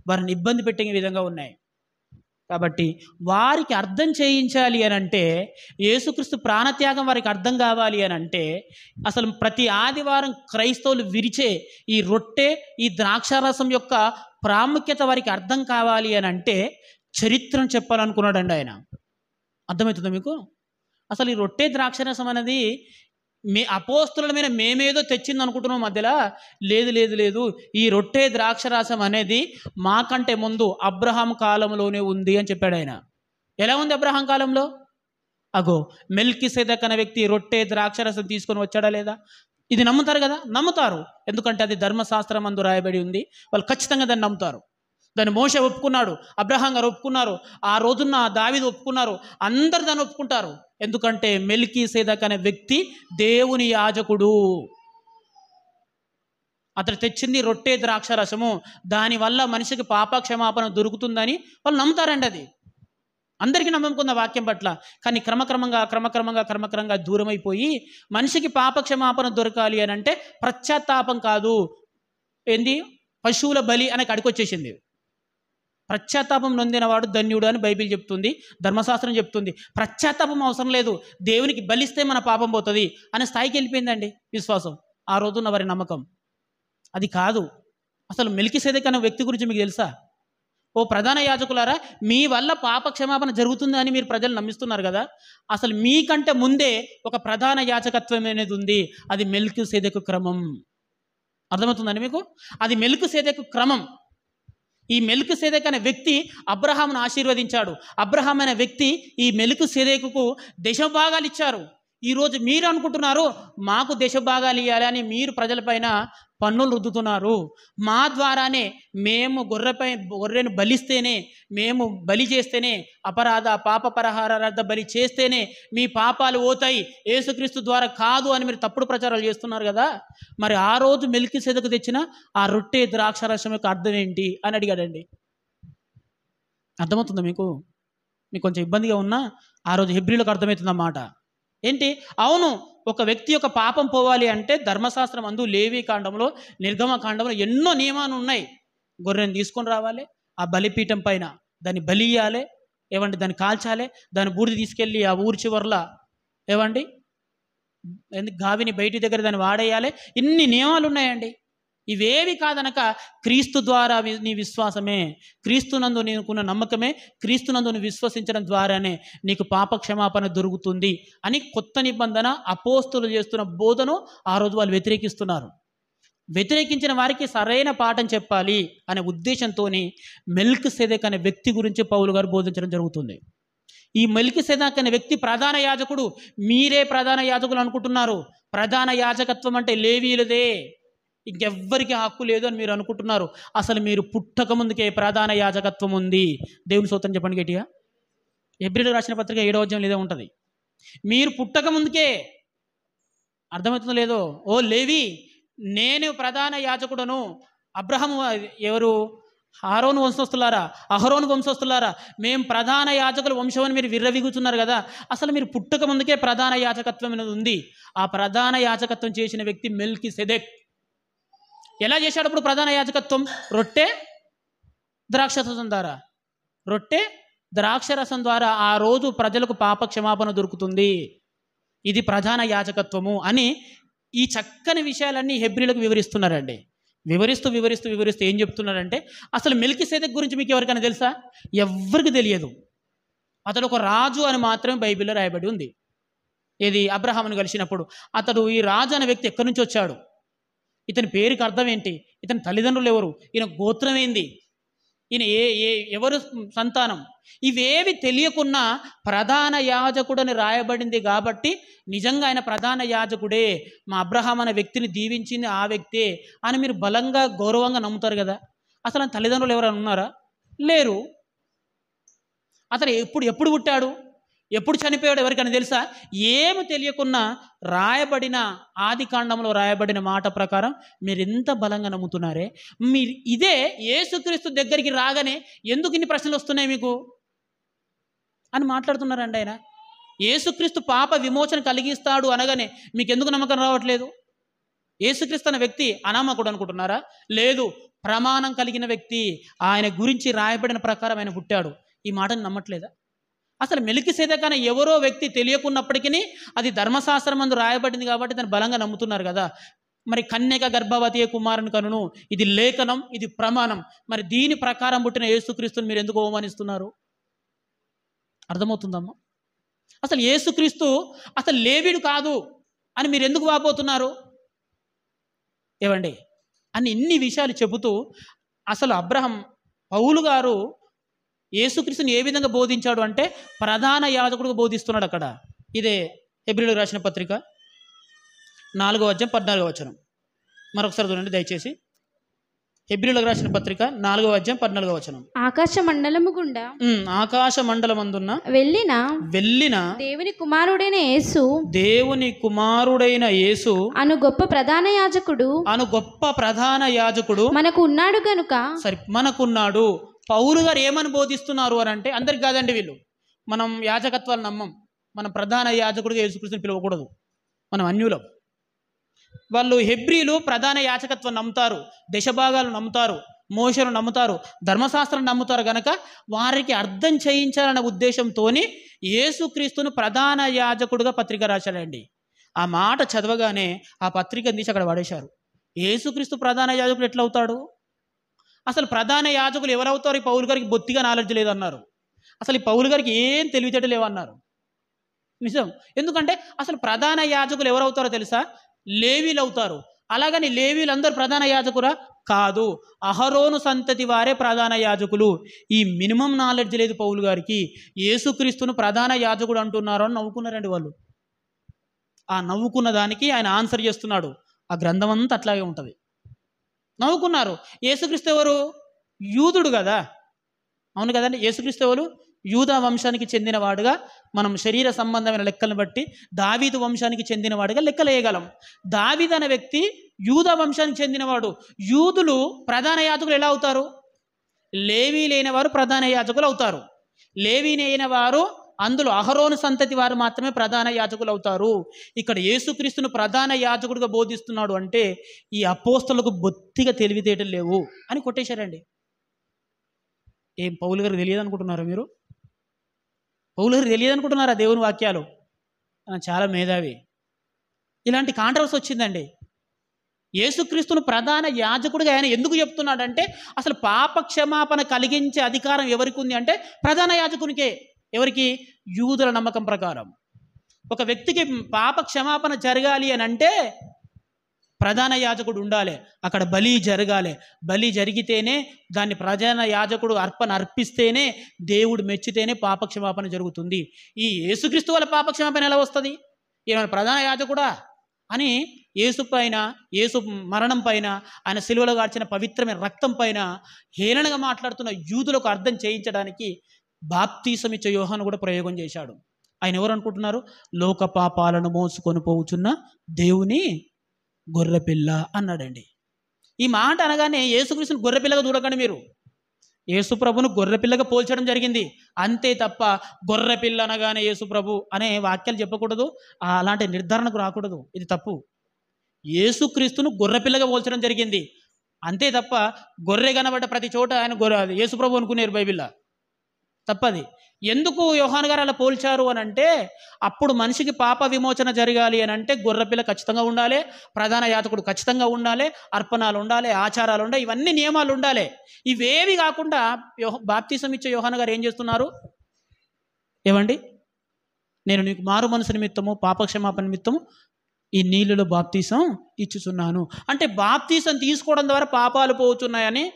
వారిని ఇబ్బంది పెట్టే విధంగా ఉన్నాయి. కాబట్టి వారికి అర్థం చేయించాలి అని అంటే, యేసుక్రీస్తు ప్రాణత్యాగం వారికి అర్థం కావాలి అని అంటే, అసలు ప్రతి ఆదివారం క్రైస్తవులు విరిచే ఈ రొట్టె, ఈ ద్రాక్షారసం యొక్క ప్రాముఖ్యత వారికి అర్థం కావాలి అని అంటే చరిత్రను చెప్పాలనుకున్నాడండి ఆయన. అర్థమవుతుందా మీకు? అసలు ఈ రొట్టె ద్రాక్షారసం అనేది అపోస్తుల మీద మేమేదో తెచ్చింది అనుకుంటున్నాం మధ్యలో. లేదు లేదు లేదు, ఈ రొట్టె ద్రాక్షరసం అనేది మాకంటే ముందు అబ్రహాం కాలంలోనే ఉంది అని చెప్పాడు ఆయన. ఎలా ఉంది అబ్రహాం కాలంలో? అగో మెల్కీసెదెకు అనే వ్యక్తి రొట్టె ద్రాక్షరసం తీసుకొని వచ్చాడా లేదా? ఇది నమ్ముతారు కదా, నమ్ముతారు. ఎందుకంటే అది ధర్మశాస్త్రం అందు రాయబడి ఉంది. వాళ్ళు ఖచ్చితంగా దాన్ని నమ్ముతారు. దాన్ని మోషే ఒప్పుకున్నాడు, అబ్రహాం గారు ఒప్పుకున్నారు, ఆ రోజున్న దావీదు ఒప్పుకున్నారు, అందరు దాన్ని ఒప్పుకుంటారు. ఎందుకంటే మెల్కీసెదెకు అనే వ్యక్తి దేవుని యాజకుడు. అతడు తెచ్చింది రొట్టె ద్రాక్షరసము, దానివల్ల మనిషికి పాప క్షమాపణ దొరుకుతుందని వాళ్ళు నమ్ముతారండి. అది అందరికీ నమ్మకున్న వాక్యం పట్ల. కానీ క్రమక్రమంగా దూరమైపోయి మనిషికి పాప క్షమాపణ దొరకాలి అని అంటే పశ్చాత్తాపం కాదు, ఏంది పశువుల బలి అనే కడికొచ్చేసింది. పశ్చాత్తాపం నొందినవాడు ధన్యుడు అని బైబిల్ చెప్తుంది, ధర్మశాస్త్రం చెప్తుంది. పశ్చాత్తాపం అవసరం లేదు, దేవునికి బలిస్తే మన పాపం పోతుంది అనే స్థాయికి వెళ్ళిపోయిందండి విశ్వాసం. ఆ రోజున్న వారి నమ్మకం అది కాదు. అసలు మెల్కీసెదెకు అనే వ్యక్తి గురించి మీకు తెలుసా? ఓ ప్రధాన యాజకులారా, మీ వల్ల పాప క్షమాపణ జరుగుతుంది అని మీరు ప్రజలు నమ్మిస్తున్నారు కదా. అసలు మీకంటే ముందే ఒక ప్రధాన యాజకత్వం అనేది ఉంది, అది మెల్కీసెదెకు క్రమం. అర్థమవుతుందండి మీకు? అది మెల్కీసెదెకు క్రమం. ఈ మెల్కీసెదెకు అనే వ్యక్తి అబ్రహామును ఆశీర్వదించాడు. అబ్రహాం అనే వ్యక్తి ఈ మెల్కీసెదెకుకు దశభాగాలు ఇచ్చారు. ఈరోజు మీరు అనుకుంటున్నారు మాకు దశభాగాలు ఇవ్వాలి అని మీరు ప్రజలపైన పన్నులు రుద్దుతున్నారు. మా ద్వారానే మేము గొర్రెను బలిస్తేనే, మేము బలి చేస్తేనే, పాప పరిహారార్థ బలి చేస్తేనే మీ పాపాలు పోతాయి, యేసుక్రీస్తు ద్వారా కాదు అని మీరు తప్పుడు ప్రచారాలు చేస్తున్నారు కదా. మరి ఆ రోజు మెల్కీసెదెకు తెచ్చిన ఆ రొట్టె ద్రాక్షరసం యొక్క అర్థం ఏంటి అని అడిగాడండి. అర్థమవుతుందా మీకు? మీకు కొంచెం ఇబ్బందిగా ఉన్నా ఆ రోజు హెబ్రీలకు అర్థమవుతుందన్నమాట. ఏంటి? అవును, ఒక వ్యక్తి యొక్క పాపం పోవాలి అంటే ధర్మశాస్త్రం అందు లేవి కాండంలో, నిర్గమకాండంలో ఎన్నో నియమాలు ఉన్నాయి. గొర్రెను తీసుకొని రావాలి, ఆ బలిపీఠం పైన దాన్ని బలి ఇయ్యాలి, ఏమండి దాన్ని కాల్చాలి, దాన్ని బూడిద తీసుకెళ్ళి ఆ ఊరి చివర్ల ఏమండి గావిని బయటి దగ్గర దాన్ని వాడేయాలి. ఇన్ని నియమాలు ఉన్నాయండి. ఇవేవి కాదనక క్రీస్తు ద్వారా నీ విశ్వాసమే, క్రీస్తునందు నీకున్న నమ్మకమే, క్రీస్తునందు నువ్వు విశ్వసించడం ద్వారానే నీకు పాప క్షమాపణ దొరుకుతుంది అని కొత్త నిబంధన అపోస్తులు చేస్తున్న బోధను ఆ రోజు వాళ్ళు వ్యతిరేకిస్తున్నారు. వ్యతిరేకించిన వారికి సరైన పాఠం చెప్పాలి అనే ఉద్దేశంతో మెల్కిసెదెకు అనే వ్యక్తి గురించి పౌలు గారు బోధించడం జరుగుతుంది. ఈ మెల్కిసెదెకు అనే వ్యక్తి ప్రధాన యాజకుడు. మీరే ప్రధాన యాజకులు అనుకుంటున్నారు. ప్రధాన యాజకత్వం అంటే లేవీలదే, ఇంకెవ్వరికి హక్కు లేదు అని మీరు అనుకుంటున్నారు. అసలు మీరు పుట్టక ముందుకే ప్రధాన యాజకత్వం ఉంది. దేవుని స్తోత్రం చెప్పండి గట్టిగా. హెబ్రీయులకు రాసిన పత్రిక 7వ అధ్యాయం ఇదే ఉంటుంది. మీరు పుట్టక ముందుకే, అర్థమవుతుందో లేదో, ఓ లేవి నేను ప్రధాన యాజకుడను. అబ్రహాము ఎవరు? అహరోను వంశస్థులారా మేము ప్రధాన యాజకుల వంశం అని మీరు విర్రవిగుతున్నారు కదా. అసలు మీరు పుట్టక ముందుకే ప్రధాన యాజకత్వం అనేది ఉంది. ఆ ప్రధాన యాజకత్వం చేసిన వ్యక్తి మెల్కిసెదెక్. ఎలా చేశాడు అప్పుడు ప్రధాన యాజకత్వం? రొట్టె ద్రాక్షరసం ద్వారా ఆ రోజు ప్రజలకు పాప క్షమాపణ దొరుకుతుంది. ఇది ప్రధాన యాజకత్వము అని ఈ చక్కని విషయాలన్నీ హెబ్రీయులకు వివరిస్తున్నారండి. వివరిస్తూ ఏం చెప్తున్నారంటే, అసలు మెల్కిసెదెకు గురించి మీకు ఎవరికైనా తెలుసా? ఎవ్వరికి తెలియదు. అతడు ఒక రాజు అని మాత్రమే బైబిల్లో రాయబడి ఉంది. ఇది అబ్రహామును కలిసినప్పుడు అతడు ఈ రాజు అనే వ్యక్తి ఎక్కడి నుంచి వచ్చాడు, ఇతని పేరుకి అర్థం ఏంటి, ఇతని తల్లిదండ్రులు ఎవరు, ఈయన గోత్రం ఏంది, ఈయన ఎవరు సంతానం, ఇవేవి తెలియకున్నా ప్రధాన యాజకుడని రాయబడింది కాబట్టి నిజంగా ఆయన ప్రధాన యాజకుడే, మా అబ్రహాం అనే వ్యక్తిని దీవించింది ఆ వ్యక్తే అని మీరు బలంగా గౌరవంగా నమ్ముతారు కదా. అసలు ఆయన తల్లిదండ్రులు ఎవరైనా ఉన్నారా? లేరు. అతను ఎప్పుడు పుట్టాడు, ఎప్పుడు చనిపోయాడు ఎవరికైనా తెలుసా? ఏమి తెలియకున్నా రాయబడిన ఆది కాండంలో రాయబడిన మాట ప్రకారం మీరు ఎంత బలంగా నమ్ముతున్నారే. మీరు ఇదే యేసుక్రీస్తు దగ్గరికి రాగానే ఎందుకు ఇన్ని ప్రశ్నలు వస్తున్నాయి మీకు అని మాట్లాడుతున్నారండి ఆయన. యేసుక్రీస్తు పాప విమోచన కలిగిస్తాడు అనగానే మీకు ఎందుకు నమ్మకం రావట్లేదు? యేసుక్రీస్తు అనే వ్యక్తి అనామకుడు అనుకుంటున్నారా? లేదు, ప్రమాణం కలిగిన వ్యక్తి. ఆయన గురించి రాయబడిన ప్రకారం ఆయన పుట్టాడు. ఈ మాటను నమ్మట్లేదా? అసలు మెల్కిసెదెకు అనే ఎవరో వ్యక్తి తెలియకున్నప్పటికీ అది ధర్మశాస్త్రం అందు రాయబడింది కాబట్టి దాన్ని బలంగా నమ్ముతున్నారు కదా. మరి కన్యక గర్భవతి కుమారుని కనును, ఇది లేఖనం, ఇది ప్రమాణం. మరి దీని ప్రకారం పుట్టిన యేసుక్రీస్తుని మీరు ఎందుకు అవమానిస్తున్నారు? అర్థమవుతుందమ్మా? అసలు యేసుక్రీస్తు అసలు లేవీడు కాదు అని మీరు ఎందుకు వాపోతున్నారు? ఏవండి అని ఇన్ని విషయాలు చెబుతూ అసలు పౌలు గారు యేసుక్రీస్తుని ఏ విధంగా బోధించాడు అంటే ప్రధాన యాజకుడిగా బోధిస్తున్నాడు అక్కడ. ఇదే హెబ్రీయులకు రాసిన పత్రిక 4వ అధ్యాయం 14వ వచనం. మరొకసారి చూడండి దయచేసి. హెబ్రీయులకు రాసిన పత్రిక 4వ అధ్యాయం 14వ వచనం. ఆకాశ మండలమందున్న వెళ్ళిన దేవుని కుమారుడైన యేసు అను గొప్ప ప్రధాన యాజకుడు మనకు ఉన్నాడు గనుక. సరే, మనకున్నాడు. పౌలు గారు ఏమని బోధిస్తున్నారు అని అంటే, అందరికి కాదండి, వీళ్ళు మనం యాజకత్వాలు నమ్మం. మనం ప్రధాన యాజకుడిగా యేసుక్రీస్తుని పిలవకూడదు, మనం అన్యులం. వాళ్ళు హెబ్రీలు ప్రధాన యాజకత్వం నమ్ముతారు, దశభాగాలు నమ్ముతారు, మోషను నమ్ముతారు, ధర్మశాస్త్రం నమ్ముతారు. కనుక వారికి అర్థం చేయించాలన్న ఉద్దేశంతో యేసుక్రీస్తును ప్రధాన యాజకుడిగా పత్రిక రాశాడండి. ఆ మాట చదవగానే ఆ పత్రికను తీసి అక్కడ పడేశారు. యేసుక్రీస్తు ప్రధాన యాజకుడు ఎట్లా అవుతాడు? అసలు ప్రధాన యాజకులు ఎవరవుతారు? ఈ పౌలు గారికి బొత్తిగా నాలెడ్జ్ లేదన్నారు. అసలు ఈ పౌలు గారికి ఏం తెలివితేట లేవన్నారు. నిజం. ఎందుకంటే అసలు ప్రధాన యాజకులు ఎవరవుతారో తెలుసా? లేవీలు అవుతారు. అలాగని లేవీలందరూ ప్రధాన యాజకురా? కాదు, అహరోను సంతతి వారే ప్రధాన యాజకులు. ఈ మినిమం నాలెడ్జ్ లేదు పౌలు గారికి. యేసుక్రీస్తును ప్రధాన యాజకుడు అంటున్నారు అని నవ్వుకున్నారండి వాళ్ళు. ఆ నవ్వుకున్న దానికి ఆయన ఆన్సర్ చేస్తున్నాడు. ఆ గ్రంథం అంతా అట్లాగే ఉంటుంది. నవ్వుకున్నారు. యేసుక్రీస్తు ఎవరు? యూదుడు కదా, అవును కదండి. యేసుక్రీస్తు ఎవరు? యూదా వంశానికి చెందినవాడుగా మనం శరీర సంబంధమైన లెక్కలను బట్టి దావీదు వంశానికి చెందినవాడుగా లెక్కలేయగలం. దావీదు అనే వ్యక్తి యూదా వంశానికి చెందినవాడు. యూదులు ప్రధాన యాజకులు ఎలా అవుతారు? లేవీ లేని వారు ప్రధాన యాజకులు అవుతారు. లేవీ లేని వారు, అందులో అహరోను సంతతి వారు మాత్రమే ప్రధాన యాజకులు అవుతారు. ఇక్కడ యేసుక్రీస్తును ప్రధాన యాజకుడిగా బోధిస్తున్నాడు అంటే ఈ అపోస్తలకు బొత్తిగా తెలివితేటలు లేవు అని కొట్టేశారండి. ఏం పౌలు గారికి తెలియదు అనుకుంటున్నారా మీరు? పౌలు గారికి తెలియదు అనుకుంటున్నారా దేవుని వాక్యాలు? చాలా మేధావి. ఇలాంటి కాంట్రవర్సీ వచ్చిందండి. యేసుక్రీస్తును ప్రధాన యాజకుడిగా ఆయన ఎందుకు చెప్తున్నాడంటే, అసలు పాప క్షమాపణ కలిగించే అధికారం ఎవరికి ఉంది అంటే ప్రధాన యాజకునికే. ఎవరికి? యూదుల నమ్మకం ప్రకారం ఒక వ్యక్తికి పాప క్షమాపణ జరగాలి అని అంటే ప్రధాన యాజకుడు ఉండాలి, అక్కడ బలి జరగాలి. బలి జరిగితేనే, దాన్ని ప్రధాన యాజకుడు అర్పిస్తేనే, దేవుడు మెచ్చితేనే పాప క్షమాపణ జరుగుతుంది. ఈ యేసుక్రీస్తు వల్ల పాప క్షమాపణ ఎలా వస్తుంది? ఈయన ప్రధాన యాజకుడా అని యేసు పైన, యేసు మరణం పైన, ఆయన సిలువలో గార్చిన పవిత్రమైన రక్తం పైన హేళనగా మాట్లాడుతున్న యూదులకు అర్థం చేయించడానికి బాప్తీసం ఇచ్చే యోహాను కూడా ప్రయోగం చేశాడు. ఆయన ఎవరు అనుకుంటున్నారు? లోక పాపాలను మోసుకొని పోవుచున్న దేవుని గొర్రెపిల్ల అన్నాడండి. ఈ మాట అనగానే యేసుక్రీస్తుని గొర్రెపిల్లగా చూడకండి మీరు. యేసు ప్రభును గొర్రెపిల్లగా పోల్చడం జరిగింది అంతే తప్ప గొర్రెపిల్ల అనగానే యేసు ప్రభు అనే వాక్యాలు చెప్పకూడదు, అలాంటి నిర్ధారణకు రాకూడదు. ఇది తప్పు. యేసుక్రీస్తును గొర్రెపిల్లగా పోల్చడం జరిగింది అంతే తప్ప గొర్రె కనబడ్డ ప్రతి చోట ఆయన యేసు ప్రభు అనుకునేరు బైబిల్లో. తప్పది. ఎందుకు యోహాను గారు అలా పోల్చారు అని అంటే, అప్పుడు మనిషికి పాప విమోచన జరగాలి అని అంటే గొర్రెపిల్ల ఖచ్చితంగా ఉండాలి, ప్రధాన యాజకుడు ఖచ్చితంగా ఉండాలి, అర్పణాలు ఉండాలి, ఆచారాలు ఉండాలి, ఇవన్నీ నియమాలు ఉండాలి. ఇవేవి కాకుండా బాప్తీసం ఇచ్చే యోహాను గారు ఏం చేస్తున్నారు? ఏమండి, నేను నీకు మారు మనసు నిమిత్తము, పాపక్షమాపణ నిమిత్తము ఈ నీళ్ళలో బాప్తీసం ఇచ్చుచున్నాను అంటే, బాప్తీసం తీసుకోవడం ద్వారా పాపాలు పోతున్నాయని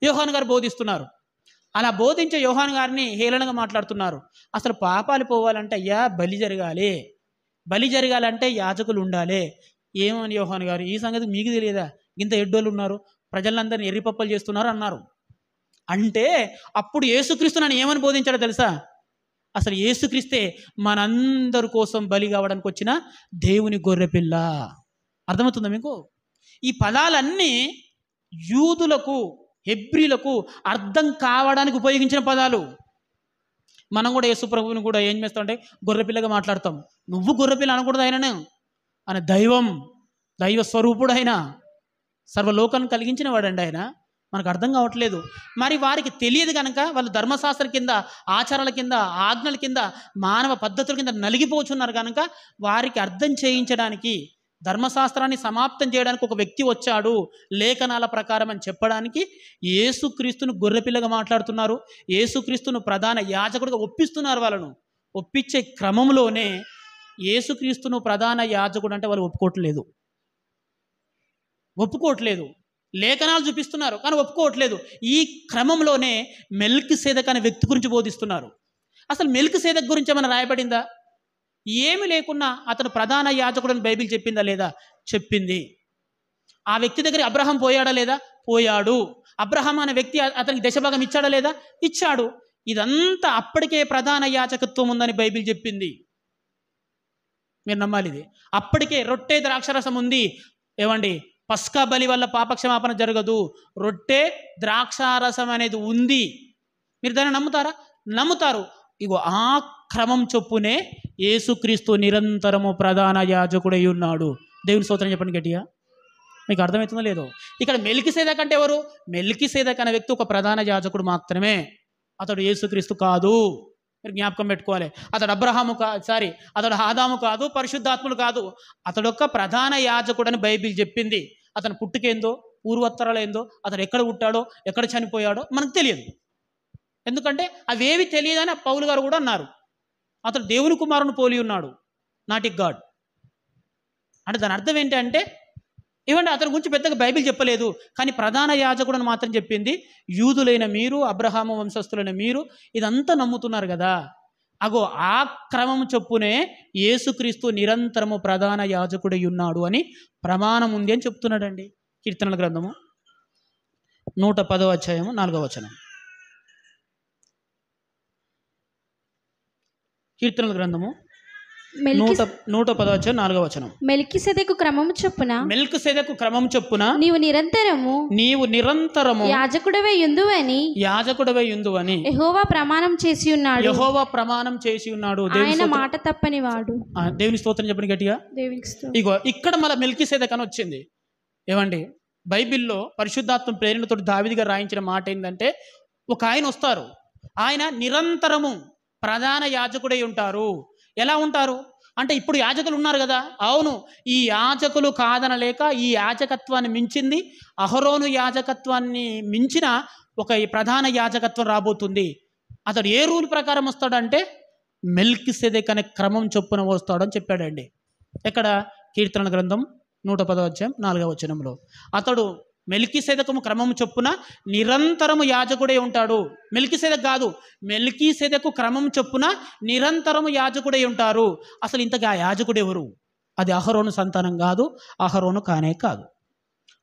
యోహాను గారు బోధిస్తున్నారు. అలా బోధించే యోహాను గారిని హేళనగా మాట్లాడుతున్నారు. అసలు పాపాలు పోవాలంటే అయ్యా బలి జరగాలి, బలి జరగాలంటే యాజకులు ఉండాలి. ఏమని యోహాను గారు, ఈ సంగతి మీకు తెలియదా? ఇంత ఎడ్డోళ్ళు ఉన్నారు, ప్రజలందరినీ ఎర్రిపప్పలు చేస్తున్నారు అన్నారు. అంటే అప్పుడు యేసుక్రీస్తు నన్ను ఏమని బోధించాడో తెలుసా? అసలు యేసుక్రీస్తే మనందరి కోసం బలి కావడానికి వచ్చిన దేవుని గొర్రెపిల్ల. అర్థమవుతుందా మీకు? ఈ పదాలన్నీ యూదులకు, హెబ్రీలకు అర్థం కావడానికి ఉపయోగించిన పదాలు. మనం కూడా యేసు ప్రభువుని కూడా ఏం చేస్తామంటే గొర్రెపిల్లగా మాట్లాడతాం. నువ్వు గొర్రెపిల్ల అనకూడదు, ఆయనను ఆయన దైవ స్వరూపుడు, ఆయన సర్వలోకాన్ని కలిగించిన వాడండి. ఆయన మనకు అర్థం కావట్లేదు. మరి వారికి తెలియదు కనుక వాళ్ళు ధర్మశాస్త్రం కింద, ఆచారాల కింద, ఆజ్ఞల కింద, మానవ పద్ధతుల కింద నలిగిపోతున్నారు కనుక వారికి అర్థం చేయించడానికి, ధర్మశాస్త్రాన్ని సమాప్తం చేయడానికి ఒక వ్యక్తి వచ్చాడు లేఖనాల ప్రకారం అని చెప్పడానికి యేసుక్రీస్తును గొర్రెపిల్లగా మాట్లాడుతున్నారు. యేసుక్రీస్తును ప్రధాన యాజకుడిగా ఒప్పిస్తున్నారు. వాళ్ళను ఒప్పించే క్రమంలోనే యేసుక్రీస్తును ప్రధాన యాజకుడు అంటే వాళ్ళు ఒప్పుకోవట్లేదు. లేఖనాలు చూపిస్తున్నారు కానీ ఒప్పుకోవట్లేదు. ఈ క్రమంలోనే మెల్కీసెదెకు అనే వ్యక్తి గురించి బోధిస్తున్నారు. అసలు మెల్కీసెదెకు గురించి ఏమైనా రాయబడిందా? ఏమి లేకున్నా అతను ప్రధాన యాజకుడని బైబిల్ చెప్పిందా లేదా? చెప్పింది. ఆ వ్యక్తి దగ్గర అబ్రహాం పోయాడా లేదా? పోయాడు. అబ్రహాం అనే వ్యక్తి అతనికి దశభాగం ఇచ్చాడా లేదా? ఇచ్చాడు. ఇదంతా అప్పటికే ప్రధాన యాజకత్వం ఉందని బైబిల్ చెప్పింది. మీరు నమ్మాలి ఇది. అప్పటికే రొట్టె ద్రాక్షరసం ఉంది. ఏమండి, పస్కా బలి వల్ల పాపక్షమాపణ జరగదు, రొట్టె ద్రాక్షారసం అనేది ఉంది. మీరు దాన్ని నమ్ముతారా? నమ్ముతారు. ఇగో ఆ క్రమం చొప్పునే యేసుక్రీస్తు నిరంతరము ప్రధాన యాజకుడై ఉన్నాడు. దేవుని స్తోత్రం చెప్పండి గట్టిగా. మీకు అర్థమవుతుందో లేదో? ఇక్కడ మెల్కీసెదెకు అంటే ఎవరు? మెల్కీసెదెకు అనే వ్యక్తి ఒక ప్రధాన యాజకుడు మాత్రమే, అతడు యేసుక్రీస్తు కాదు. మీరు జ్ఞాపకం పెట్టుకోవాలి. అతడు అతడు ఆదాము కాదు, పరిశుద్ధాత్ముడు కాదు. అతడొక్క ప్రధాన యాజకుడు అని బైబిల్ చెప్పింది. అతను పుట్టుకేందో, పూర్వోత్తరాలు ఏందో, అతడు ఎక్కడ పుట్టాడో, ఎక్కడ చనిపోయాడో మనకు తెలియదు. ఎందుకంటే అవేవి తెలియదని పౌలు గారు కూడా అన్నారు. అతడు దేవుని కుమారుని పోలి ఉన్నాడు, నాట్ ఎ గాడ్. అంటే దాని అర్థం ఏంటంటే, ఏమంటే అతని గురించి పెద్దగా బైబిల్ చెప్పలేదు, కానీ ప్రధాన యాజకుడు అని మాత్రం చెప్పింది. యూదులైన మీరు, అబ్రహాము వంశస్థులైన మీరు ఇదంతా నమ్ముతున్నారు కదా. అగో ఆ క్రమం చొప్పునే యేసుక్రీస్తు నిరంతరము ప్రధాన యాజకుడై ఉన్నాడు అని ప్రమాణం ఉంది అని చెప్తున్నాడండి. కీర్తనల గ్రంథము 110వ అధ్యాయము 4వ వచనం. కీర్తనల గ్రంథము 110వ అధ్యాయం 4వ వచనం. మెల్కీసెదెకు క్రమము చొప్పున నీవు నిరంతరము యాజకుడవై యుందువని యెహోవా ప్రమాణం చేసి ఉన్నాడు. ఆయన మాట తప్పని వాడు. దేవుని స్తోత్రం చెప్పండి గట్టిగా. ఇగో ఇక్కడ మళ్ళీ మెల్కీసెదెకు అని వచ్చింది. ఏమండి, బైబిల్లో పరిశుద్ధాత్మ ప్రేరణతో దావీదు గారు రాయించిన మాట ఏంటంటే, ఒక ఆయన వస్తారు, ఆయన నిరంతరము ప్రధాన యాజకుడై ఉంటారు. ఎలా ఉంటారు? అంటే ఇప్పుడు యాజకులు ఉన్నారు కదా, అవును, ఈ యాజకులు కాదనలేక ఈ యాజకత్వాన్ని మించింది, అహరోను యాజకత్వాన్ని మించిన ఒక ప్రధాన యాజకత్వం రాబోతుంది. అతడు ఏ రూల్ ప్రకారం వస్తాడంటే మెల్కిసెదెక్ అనే క్రమం చొప్పున వస్తాడని చెప్పాడండి. ఎక్కడ? కీర్తనల గ్రంథం 110వ అధ్యాయం 4వ వచనంలో. అతడు మెల్కిసెదెకు క్రమం చొప్పున నిరంతరము యాజకుడే ఉంటాడు. మెల్కిసెదెక్ కాదు, మెల్కిసెదెకు క్రమం చొప్పున నిరంతరము యాజకుడే ఉంటారు. అసలు ఇంతగా యాజకుడు ఎవరు? అది అహరోను సంతానం కాదు, అహరోను కానే కాదు.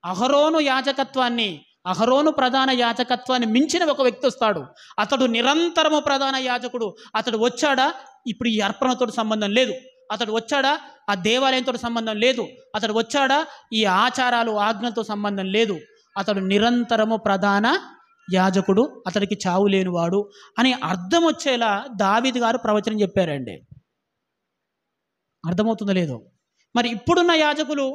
అహరోను యాజకత్వాన్ని, అహరోను ప్రధాన యాజకత్వాన్ని మించిన ఒక వ్యక్తి వస్తాడు. అతడు నిరంతరము ప్రధాన యాజకుడు. అతడు వచ్చాడా? ఇప్పుడు ఈ అర్పణతో సంబంధం లేదు. అతడు వచ్చాడా? ఆ దేవాలయంతో సంబంధం లేదు. అతడు వచ్చాడా? ఈ ఆచారాలు ఆజ్ఞలతో సంబంధం లేదు. అతడు నిరంతరము ప్రధాన యాజకుడు, అతడికి చావు లేనివాడు అని అర్థం వచ్చేలా దావీదు గారు ప్రవచనం చెప్పారండి. అర్థమవుతుందో లేదో? మరి ఇప్పుడున్న యాజకులు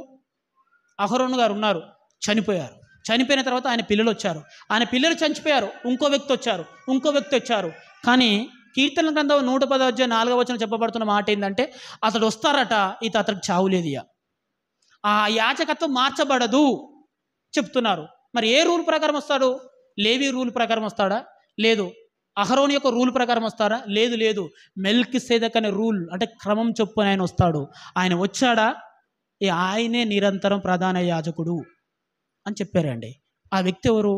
అహరోను గారు ఉన్నారు, చనిపోయారు. చనిపోయిన తర్వాత ఆయన పిల్లలు వచ్చారు, ఆయన పిల్లలు చనిపోయారు, ఇంకో వ్యక్తి వచ్చారు. కానీ కీర్తనల గ్రంథం 110వ అధ్యాయం 4వ వచనం చెప్పబడుతున్న మాట ఏంటంటే అతడు వస్తారట, అతడికి చావు లేదు, ఆ యాజకత్వం మార్చబడదు చెప్తున్నారు. మరి ఏ రూల్ ప్రకారం వస్తాడు? లేవి రూల్ ప్రకారం వస్తాడా? లేదు. అహరోను యొక్క రూల్ ప్రకారం వస్తారా? లేదు. మెల్కిసెదెక్ అనే రూల్ అంటే క్రమం చొప్పున ఆయన వస్తాడు. ఆయన వచ్చాడా? ఆయనే నిరంతరం ప్రధాన యాజకుడు అని చెప్పారండి. ఆ వ్యక్తి ఎవరు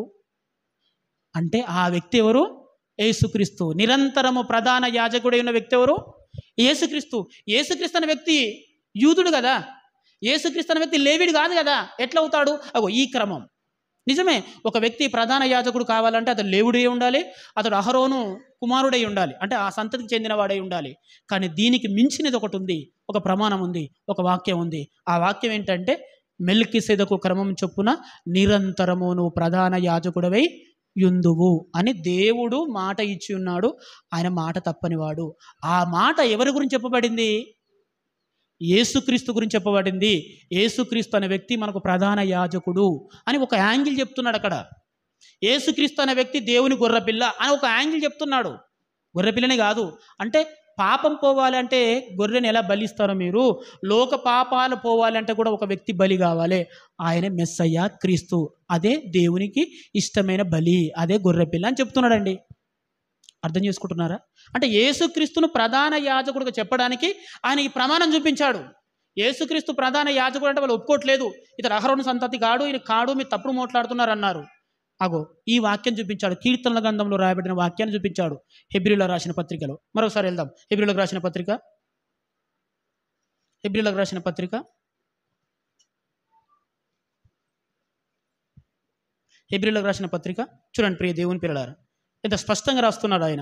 అంటే యేసుక్రీస్తు. నిరంతరము ప్రధాన యాజకుడై ఉన్న వ్యక్తి ఎవరు? యేసుక్రీస్తు. యేసుక్రీస్తు అనే వ్యక్తి యూదుడు కదా, యేసుక్రీస్తు అనే వ్యక్తి లేవీడు కాదు కదా, ఎట్లా అవుతాడు? ఈ క్రమం నిజమే. ఒక వ్యక్తి ప్రధాన యాజకుడు కావాలంటే అతడు లేవుడై ఉండాలి, అతడు అహరోను కుమారుడై ఉండాలి, అంటే ఆ సంతతికి చెందినవాడై ఉండాలి. కానీ దీనికి మించినది ఒకటి ఉంది, ఒక ప్రమాణం ఉంది, ఒక వాక్యం ఉంది. ఆ వాక్యం ఏంటంటే మెల్కిసెదెకు క్రమం చొప్పున నిరంతరము నువ్వు ప్రధాన యాజకుడవై యుందువు అని దేవుడు మాట ఇచ్చి ఉన్నాడు. ఆయన మాట తప్పనివాడు. ఆ మాట ఎవరి గురించి చెప్పబడింది? యేసుక్రీస్తు గురించి చెప్పబడింది. యేసుక్రీస్తు అనే వ్యక్తి మనకు ప్రధాన యాజకుడు అని ఒక యాంగిల్ చెప్తున్నాడు అక్కడ. యేసుక్రీస్తు అనే వ్యక్తి దేవుని గొర్రెపిల్ల అని ఒక యాంగిల్ చెప్తున్నాడు. గొర్రెపిల్లని కాదు అంటే పాపం పోవాలంటే గొర్రెని ఎలా బలిస్తారో మీరు, లోక పాపాలు పోవాలంటే కూడా ఒక వ్యక్తి బలి కావాలి. ఆయనే మెస్సయ్య క్రీస్తు, అదే దేవునికి ఇష్టమైన బలి, అదే గొర్రెపిల్ల అని చెప్తున్నాడండి. అర్థం చేసుకుంటున్నారా? అంటే యేసుక్రీస్తును ప్రధాన యాజకుడిగా చెప్పడానికి ఆయన ఈ ప్రమాణం చూపించాడు. యేసుక్రీస్తు ప్రధాన యాజకుడు అంటే వాళ్ళు ఒప్పుకోవట్లేదు, ఇతడు అహరోను సంతతి కాడు, ఈయన కాడు, మీరు తప్పుడు మాట్లాడుతున్నారు అన్నారు. అగో ఈ వాక్యం చూపించాడు, కీర్తనల గ్రంథంలో రాయబడిన వాక్యాన్ని చూపించాడు హెబ్రీయులకు రాసిన పత్రికలో. మరోసారి వెళ్దాం. హెబ్రీయులకు రాసిన పత్రిక చూడండి ప్రియ దేవుని పిల్లలారా, ఎంత స్పష్టంగా రాస్తున్నాడు ఆయన.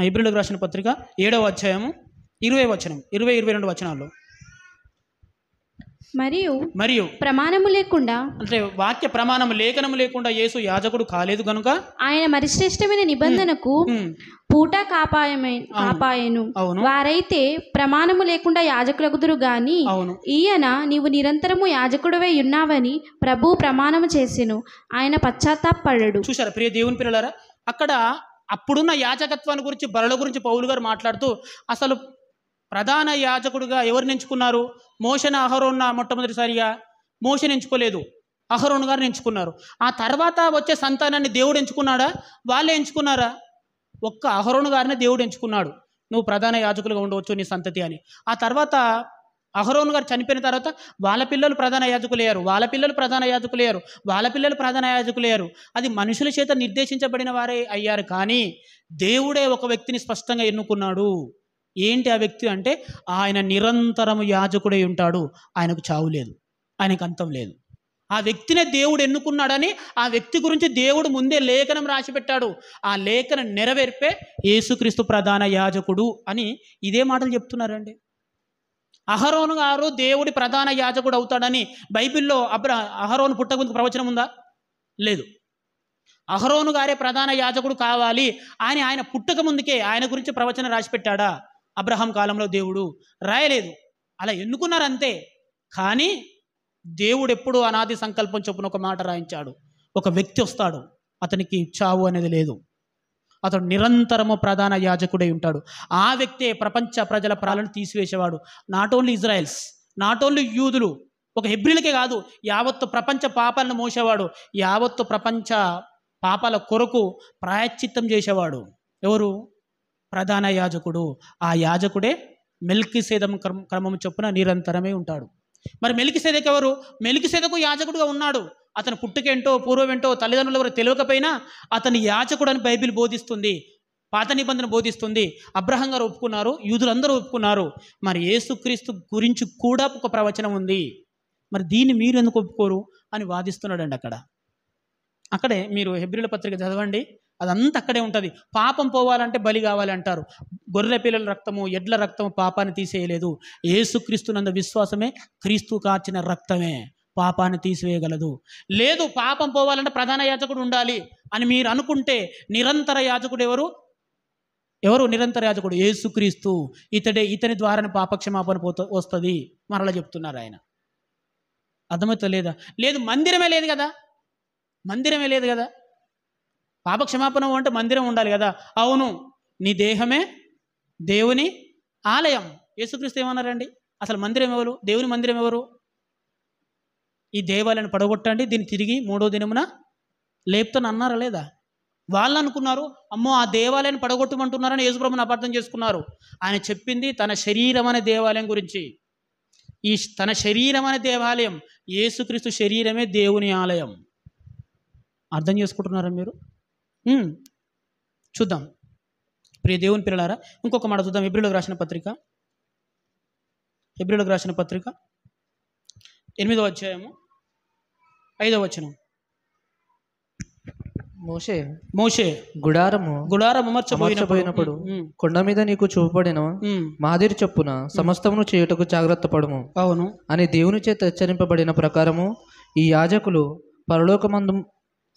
హెబ్రీయులకు రాసిన పత్రిక 7వ అధ్యాయము 20వ వచనం, 20-22 వచనాల్లో. మరియు ప్రమాణము లేకుండా అంటే వాక్య ప్రమాణము లేఖనము లేకుండా యేసు యాజకుడు కాలేదు గనుక ఆయన మరి శ్రేష్టమైన నిబంధనకు పూట కాపాయను. వారైతే ప్రమాణము లేకుండా యాజకులగుదురు గాని ఈయన నీవు నిరంతరము యాజకుడివై ఉన్నావని ప్రభు ప్రమాణము చేసెను, ఆయన పశ్చాత్తాపపడడు. చూశారా ప్రియ దేవుని పిల్లలారా, అక్కడ అప్పుడున్న యాజకత్వాన్ని గురించి, బలుల గురించి పౌలు గారు మాట్లాడుతూ అసలు ప్రధాన యాజకుడిగా ఎవరిని ఎంచుకున్నారు? మోషేను అహరోను. మొట్టమొదటిసారిగా మోషేను ఎంచుకోలేదు, అహరోను గారిని ఎంచుకున్నారు. ఆ తర్వాత వచ్చే సంతానాన్ని దేవుడు ఎంచుకున్నాడా? వాళ్ళే ఎంచుకున్నారా? ఒక్క అహరోను గారిని దేవుడు ఎంచుకున్నాడు, నువ్వు ప్రధాన యాజకులుగా ఉండవచ్చు నీ సంతతి అని. ఆ తర్వాత అహరోను గారు చనిపోయిన తర్వాత వాళ్ళ పిల్లలు ప్రధాన యాజకులయ్యారు, వాళ్ళ పిల్లలు ప్రధాన యాజకులయ్యారు, వాళ్ళ పిల్లలు ప్రధాన యాజకులయ్యారు. అది మనుషుల చేత నిర్దేశించబడిన వారే అయ్యారు. కానీ దేవుడే ఒక వ్యక్తిని స్పష్టంగా ఎన్నుకున్నాడు. ఏంటి ఆ వ్యక్తి అంటే ఆయన నిరంతరము యాజకుడై ఉంటాడు, ఆయనకు చావు లేదు, ఆయనకు అంతం లేదు. ఆ వ్యక్తినే దేవుడు ఎన్నుకున్నాడని ఆ వ్యక్తి గురించి దేవుడు ముందే లేఖనం రాసిపెట్టాడు. ఆ లేఖనం నెరవేర్పే యేసుక్రీస్తు ప్రధాన యాజకుడు అని ఇదే మాటలు చెప్తున్నారండి. అహరోను గారు దేవుడి ప్రధాన యాజకుడు అవుతాడని బైబిల్లో అహరోను పుట్టక ప్రవచనం ఉందా? లేదు. అహరోను గారే ప్రధాన యాజకుడు కావాలి అని ఆయన పుట్టక ముందుకే ఆయన గురించి ప్రవచనం రాసిపెట్టాడా? అబ్రహాం కాలంలో దేవుడు రాయలేదు, అలా ఎన్నుకున్నారు అంతే. కానీ దేవుడు ఎప్పుడు అనాది సంకల్పం చొప్పున ఒక మాట రాయించాడు, ఒక వ్యక్తి వస్తాడు, అతనికి చావు అనేది లేదు. అతడు నిరంతరము ప్రధాన యాజకుడై ఉంటాడు. ఆ వ్యక్తే ప్రపంచ ప్రజల ప్రాణాలను తీసివేసేవాడు. Not only Israels, not only యూదులు, ఒక హెబ్రీలకే కాదు, యావత్తు ప్రపంచ పాపాలను మోసేవాడు, యావత్తు ప్రపంచ పాపాల కొరకు ప్రాయశ్చిత్తం చేసేవాడు. ఎవరు? ప్రధాన యాజకుడు. ఆ యాజకుడే మెల్కీసెదెకు క్రమం చొప్పున నిరంతరమే ఉంటాడు. మరి మెల్కీసెదెకు ఎవరు? మెల్కీసెదెకు యాజకుడుగా ఉన్నాడు. అతని పుట్టుకేంటో పూర్వమేంటో తల్లిదండ్రులు ఎవరు తెలియకపోయినా అతని యాజకుడు అని బైబిల్ బోధిస్తుంది, పాత నిబంధన బోధిస్తుంది. అబ్రహాం గారు ఒప్పుకున్నారు, యూదులందరూ ఒప్పుకున్నారు. మరి యేసుక్రీస్తు గురించి కూడా ఒక ప్రవచనం ఉంది. మరి దీన్ని మీరు ఎందుకు ఒప్పుకోరు అని వాదిస్తున్నాడండి. అక్కడే మీరు హెబ్రీల పత్రిక చదవండి, అదంతా అక్కడే ఉంటుంది. పాపం పోవాలంటే బలి కావాలి అంటారు. గొర్రె పిల్లల రక్తము, ఎడ్ల రక్తము పాపాన్ని తీసేయలేదు. యేసుక్రీస్తునందు విశ్వాసమే క్రీస్తు కార్చిన రక్తమే పాపాన్ని తీసివేయగలదు. లేదు, పాపం పోవాలంటే ప్రధాన యాజకుడు ఉండాలి అని మీరు అనుకుంటే నిరంతర యాజకుడు ఎవరు? నిరంతర యాజకుడు యేసుక్రీస్తు. ఇతని ద్వారానే పాపక్షమాపణ వస్తుంది మరలా చెప్తున్నారు ఆయన. అర్థమవుతా లేదా? లేదు, మందిరమే లేదు కదా, మందిరమే లేదు కదా. పాపక్షమాపణ అంటే మందిరం ఉండాలి కదా. అవును, నీ దేహమే దేవుని ఆలయం. యేసుక్రీస్తు ఏమన్నారండి? అసలు మందిరం ఎవరు? దేవుని మందిరం ఎవరు? ఈ దేవాలయాన్ని పడగొట్టండి, దీన్ని తిరిగి 3వ దినమున లేపుతాను అన్నారా లేదా? వాళ్ళు అనుకున్నారు, అమ్మో ఆ దేవాలయాన్ని పడగొట్టమంటున్నారని యేసుప్రభుని అపార్థం చేసుకున్నారు. ఆయన చెప్పింది తన శరీరం అనే దేవాలయం గురించి. ఈ తన శరీరం అనే దేవాలయం, యేసుక్రీస్తు శరీరమే దేవుని ఆలయం. అర్థం చేసుకుంటున్నారా మీరు? చూద్దాం ప్రియ దేవుని పిల్లలారా, ఇంకొక మాట చూద్దాం. హెబ్రీయులకు రాసిన పత్రిక 8వ అధ్యాయము 5వ వచనం. మోషే గుడారము అమర్చబోయినప్పుడు కొండ మీద నీకు చూపబడిన మాదిరి చొప్పున సమస్తమును చేయుటకు జాగ్రత్త పడుము. అవును అని దేవుని చేత హెచ్చరింపబడిన ప్రకారము ఈ యాజకులు పరలోకమందు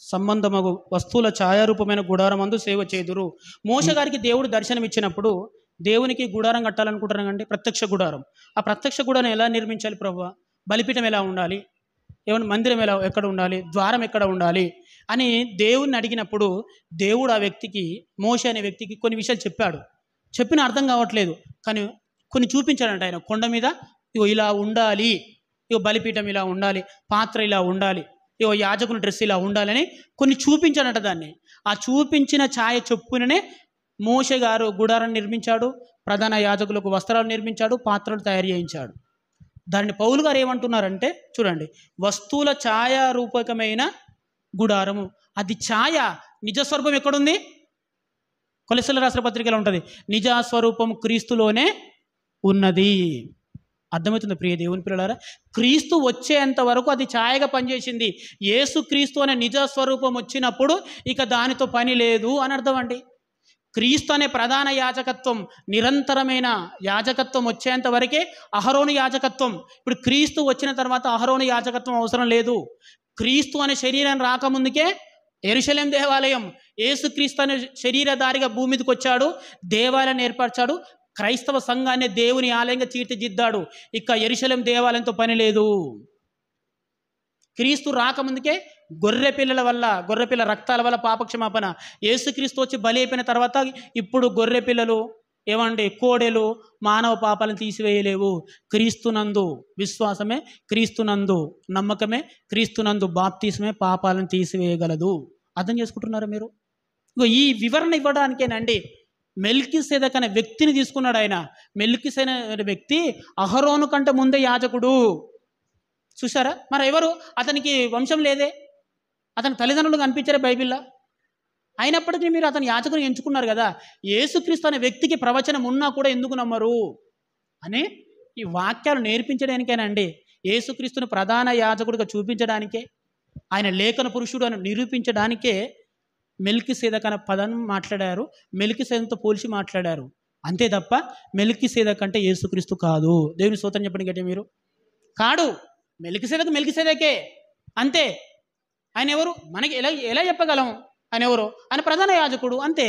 సంబంధమగు వస్తువుల ఛాయారూపమైన గుడారమందు సేవ చేదురు. మోషే గారికి దేవుడు దర్శనం ఇచ్చినప్పుడు దేవునికి గుడారం కట్టాలనుకుంటున్నారండి, ప్రత్యక్ష గుడారం. ఆ ప్రత్యక్ష గుడారం ఎలా నిర్మించాలి ప్రభువా? బలిపీఠం ఎలా ఉండాలి? ఏమన్నా మందిరం ఎక్కడ ఉండాలి? ద్వారం ఎక్కడ ఉండాలి అని దేవుణ్ణి అడిగినప్పుడు దేవుడు ఆ వ్యక్తికి, మోషే అనే వ్యక్తికి కొన్ని విషయాలు చెప్పాడు. చెప్పిన అర్థం కావట్లేదు, కానీ కొన్ని చూపించాడంట ఆయన. కొండ మీద ఇగో ఇలా ఉండాలి, ఇగో బలిపీఠం ఇలా ఉండాలి, పాత్ర ఇలా ఉండాలి, ఇగో యాజకుని డ్రెస్ ఇలా ఉండాలని కొన్ని చూపించాడంట. దాన్ని ఆ చూపించిన ఛాయ చొప్పుననే మోషే గారు గుడారాన్ని నిర్మించాడు, ప్రధాన యాజకులకు వస్త్రాలు నిర్మించాడు, పాత్రలు తయారు చేయించాడు. దాన్ని పౌలు గారు ఏమంటున్నారంటే చూడండి, వస్తువుల ఛాయారూపకమైన గుడారము. అది ఛాయ, నిజస్వరూపం ఎక్కడుంది? కొలెస్సెల రాసిన పత్రికలో ఉంటుంది, నిజస్వరూపం క్రీస్తులోనే ఉన్నది. అర్థమవుతుంది ప్రియ దేవుని పిల్లలారా? క్రీస్తు వచ్చేంత వరకు అది ఛాయగా పనిచేసింది. యేసు క్రీస్తు అనే నిజస్వరూపం వచ్చినప్పుడు ఇక దానితో పని లేదు అని అర్థం అండి. క్రీస్తు అనే ప్రధాన యాజకత్వం, నిరంతరమైన యాజకత్వం వచ్చేంత వరకే అహరోను యాజకత్వం. ఇప్పుడు క్రీస్తు వచ్చిన తర్వాత అహరోను యాజకత్వం అవసరం లేదు. క్రీస్తు అనే శరీరం రాకముందుకే యెరూషలేం దేవాలయం, యేసుక్రీస్తు అనే శరీరధారిగా భూమి మీదకి వచ్చాడు, దేవాలయాన్ని ఏర్పరిచాడు, క్రైస్తవ సంఘాన్ని దేవుని ఆలయంగా తీర్చిదిద్దాడు. ఇక యెరూషలేం దేవాలయంతో పని లేదు. క్రీస్తు రాకముందుకే గొర్రెపిల్ల రక్తాల వల్ల పాపక్షమాపణ. యేసుక్రీస్తు వచ్చి బలి అయిపోయిన తర్వాత ఇప్పుడు గొర్రెపిల్లలు కోడెలు మానవ పాపాలను తీసివేయలేవు. క్రీస్తునందు విశ్వాసమే, క్రీస్తునందు నమ్మకమే, క్రీస్తునందు బాప్తిస్మే పాపాలను తీసివేయగలదు. అర్థం చేసుకుంటున్నారా మీరు? ఈ వివరణ ఇవ్వడానికేనండి మెల్కీసెదెకు అనే వ్యక్తిని తీసుకున్నాడు ఆయన. మెల్కీసెదెకు అనే వ్యక్తి అహరోను కంటే ముందే యాజకుడు. చూసారా? మరి ఎవరు? అతనికి వంశం లేదే, అతని తల్లిదండ్రులు కనిపించారే బైబిల్లో. అయినప్పటికీ మీరు అతని యాజకుని ఎంచుకున్నారు కదా. యేసుక్రీస్తు అనే వ్యక్తికి ప్రవచనం ఉన్నా కూడా ఎందుకు నమ్మరు అని ఈ వాక్యాలు నేర్పించడానికేనండి. యేసుక్రీస్తుని ప్రధాన యాజకుడిగా చూపించడానికే, ఆయన లేఖన పురుషుడు అని నిరూపించడానికే మెల్కీసెదెకు అనే పదాన్ని మాట్లాడారు, మెల్కీసెదెకుతో పోల్చి మాట్లాడారు. అంతే తప్ప మెల్కీసెదెకు అంటే యేసుక్రీస్తు కాదు. దేవుని స్తోత్రం చెప్పండి గట్టిగా మీరు. కాడు, మెల్కీసెదెకే అంతే. ఆయన ఎవరు? మనకి ఎలా చెప్పగలం ఆయన ఎవరు? ఆయన ప్రధాన యాజకుడు అంతే.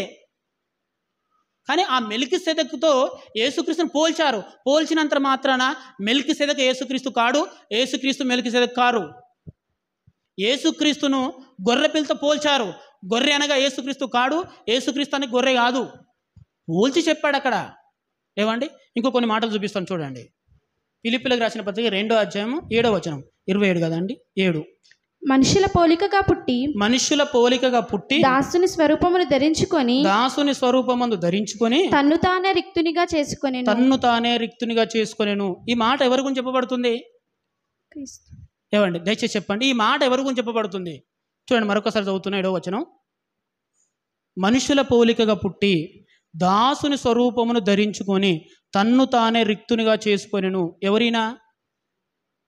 కానీ ఆ మెల్కీసెదెకుతో యేసుక్రీస్తుని పోల్చారు. పోల్చినంత మాత్రాన మెల్కీసెదెకు యేసుక్రీస్తు కాడు, యేసుక్రీస్తు మెల్కీసెదెకు కారు. యేసుక్రీస్తును గొర్రెపిల్లతో పోల్చారు. గొర్రె అనగా యేసుక్రీస్తు కాడు, యేసుక్రీస్తు అని గొర్రె కాదు. పోల్చి చెప్పాడు అక్కడ. ఏమండి, ఇంకో కొన్ని మాటలు చూపిస్తాను చూడండి. ఫిలిప్పీయులకు రాసిన పత్రిక 2వ అధ్యాయము 7వ వచనం, 27 కదండి, 7. మనుషుల పోలికగా పుట్టి దాసుని స్వరూపమును ధరించుకొని తన్ను తానే రిక్తునిగా చేసుకొనెను. ఈ మాట ఎవరి గురించి చెప్పబడుతుంది? ఏమండి, దయచేసి చెప్పండి, ఈ మాట ఎవరి గురించి చెప్పబడుతుంది? చూడండి, మరొకసారి చదువుతున్నా 7వ వచనం. మనుషుల పోలికగా పుట్టి దాసుని స్వరూపమును ధరించుకొని తన్ను తానే రిక్తునిగా చేసుకొనెను. ఎవరైనా?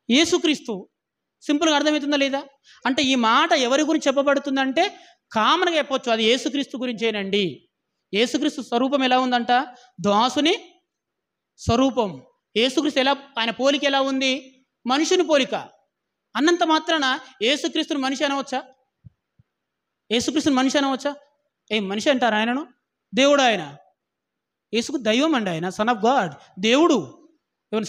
యేసుక్రీస్తు. సింపుల్గా అర్థమవుతుందా లేదా? అంటే ఈ మాట ఎవరి గురించి చెప్పబడుతుందంటే కామన్గా చెప్పొచ్చు, అది యేసుక్రీస్తు గురించేనండి. యేసుక్రీస్తు స్వరూపం ఎలా ఉందంట? దాసుని స్వరూపం. యేసుక్రీస్తు ఎలా, ఆయన పోలిక ఎలా ఉంది? మనుషుని పోలిక. అన్నంత మాత్రాన యేసుక్రీస్తుని మనిషి అనవచ్చా? యేసుక్రీస్తుని మనిషి అనవచ్చా? మనిషి అంటారు ఆయనను? దేవుడు ఆయన. యేసుకు దైవం అండి, ఆయన సన్ ఆఫ్ గాడ్, దేవుడు,